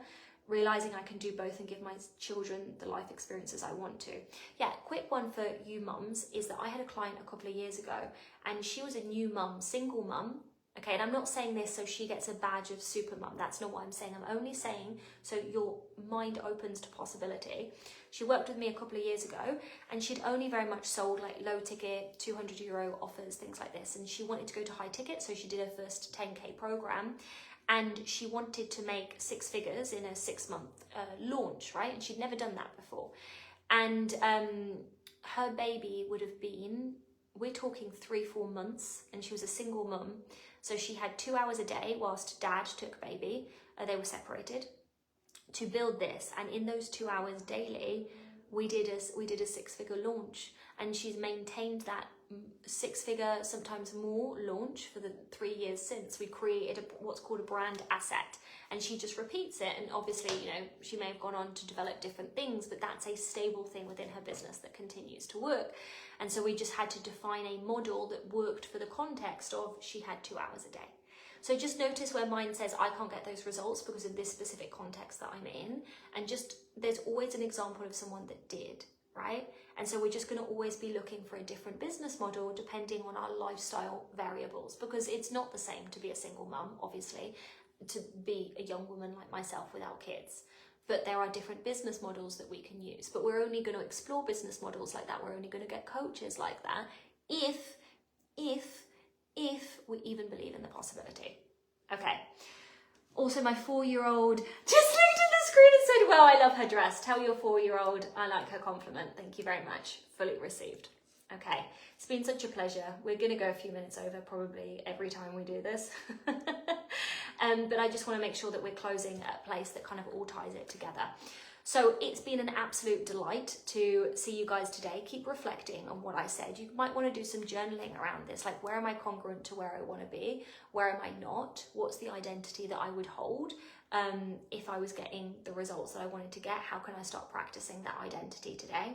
Realizing I can do both and give my children the life experiences I want to. Yeah, quick one for you mums is that I had a client a couple of years ago and she was a new mum, single mum, Okay, and I'm not saying this so she gets a badge of super mum. That's not what I'm saying. I'm only saying so your mind opens to possibility. She worked with me a couple of years ago, and she'd only very much sold like low ticket, €200 offers, things like this. And she wanted to go to high ticket, so she did her first 10K program. And she wanted to make 6 figures in a 6-month launch, right? And she'd never done that before. And her baby would have been, we're talking 3-4 months, and she was a single mum. So she had 2 hours a day whilst dad took baby. They were separated to build this. And in those 2 hours daily, we did a 6-figure launch. And she's maintained that 6-figure, sometimes more launch for the 3 years since. We created what's called a brand asset, and she just repeats it. And obviously, you know, she may have gone on to develop different things, but that's a stable thing within her business that continues to work. And so we just had to define a model that worked for the context of she had 2 hours a day. So just notice where mine says I can't get those results because of this specific context that I'm in, and just there's always an example of someone that did. Right? And so we're just going to always be looking for a different business model depending on our lifestyle variables, because it's not the same to be a single mum, obviously, to be a young woman like myself without kids. But there are different business models that we can use. But we're only going to explore business models like that. We're only going to get coaches like that if we even believe in the possibility. Okay. Also, my 4-year-old just looked at the screen and said, "Well, I love her dress. Tell your 4-year-old I like her compliment. Thank you very much. Fully received." Okay, it's been such a pleasure. We're going to go a few minutes over probably every time we do this. But I just want to make sure that we're closing at a place that kind of all ties it together. So it's been an absolute delight to see you guys today. Keep reflecting on what I said. You might want to do some journaling around this, like where am I congruent to where I want to be? Where am I not? What's the identity that I would hold if I was getting the results that I wanted to get? How can I start practicing that identity today?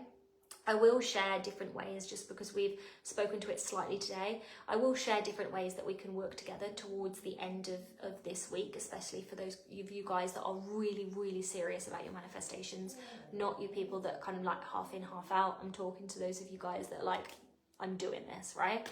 I will share different ways, just because we've spoken to it slightly today. I will share different ways that we can work together towards the end of this week, especially for those of you guys that are really, really serious about your manifestations, not you people that are kind of like half in, half out. I'm talking to those of you guys that are like, I'm doing this, right?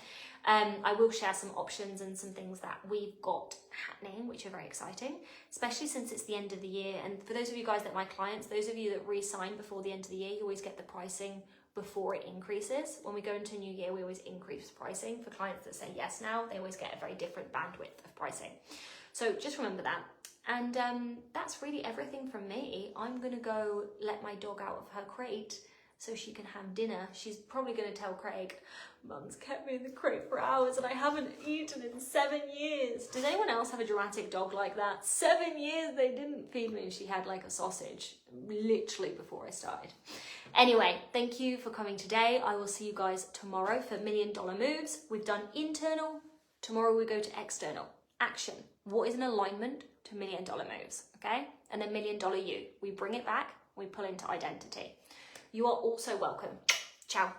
I will share some options and some things that we've got happening, which are very exciting, especially since it's the end of the year. And for those of you guys that are my clients, those of you that re-sign before the end of the year, you always get the pricing before it increases. When we go into a new year, we always increase pricing. For clients that say yes now, they always get a very different bandwidth of pricing. So just remember that. And that's really everything from me. I'm gonna go let my dog out of her crate so she can have dinner. She's probably going to tell Craig, "Mum's kept me in the crate for hours and I haven't eaten in 7 years." Does anyone else have a dramatic dog like that? 7 years they didn't feed me and she had like a sausage literally before I started. Anyway, thank you for coming today. I will see you guys tomorrow for $1 Million Moves. We've done internal. Tomorrow we go to external. Action. What is an alignment to $1 Million Moves? Okay? And then $1 Million You. We bring it back. We pull into identity. You are also welcome. Ciao.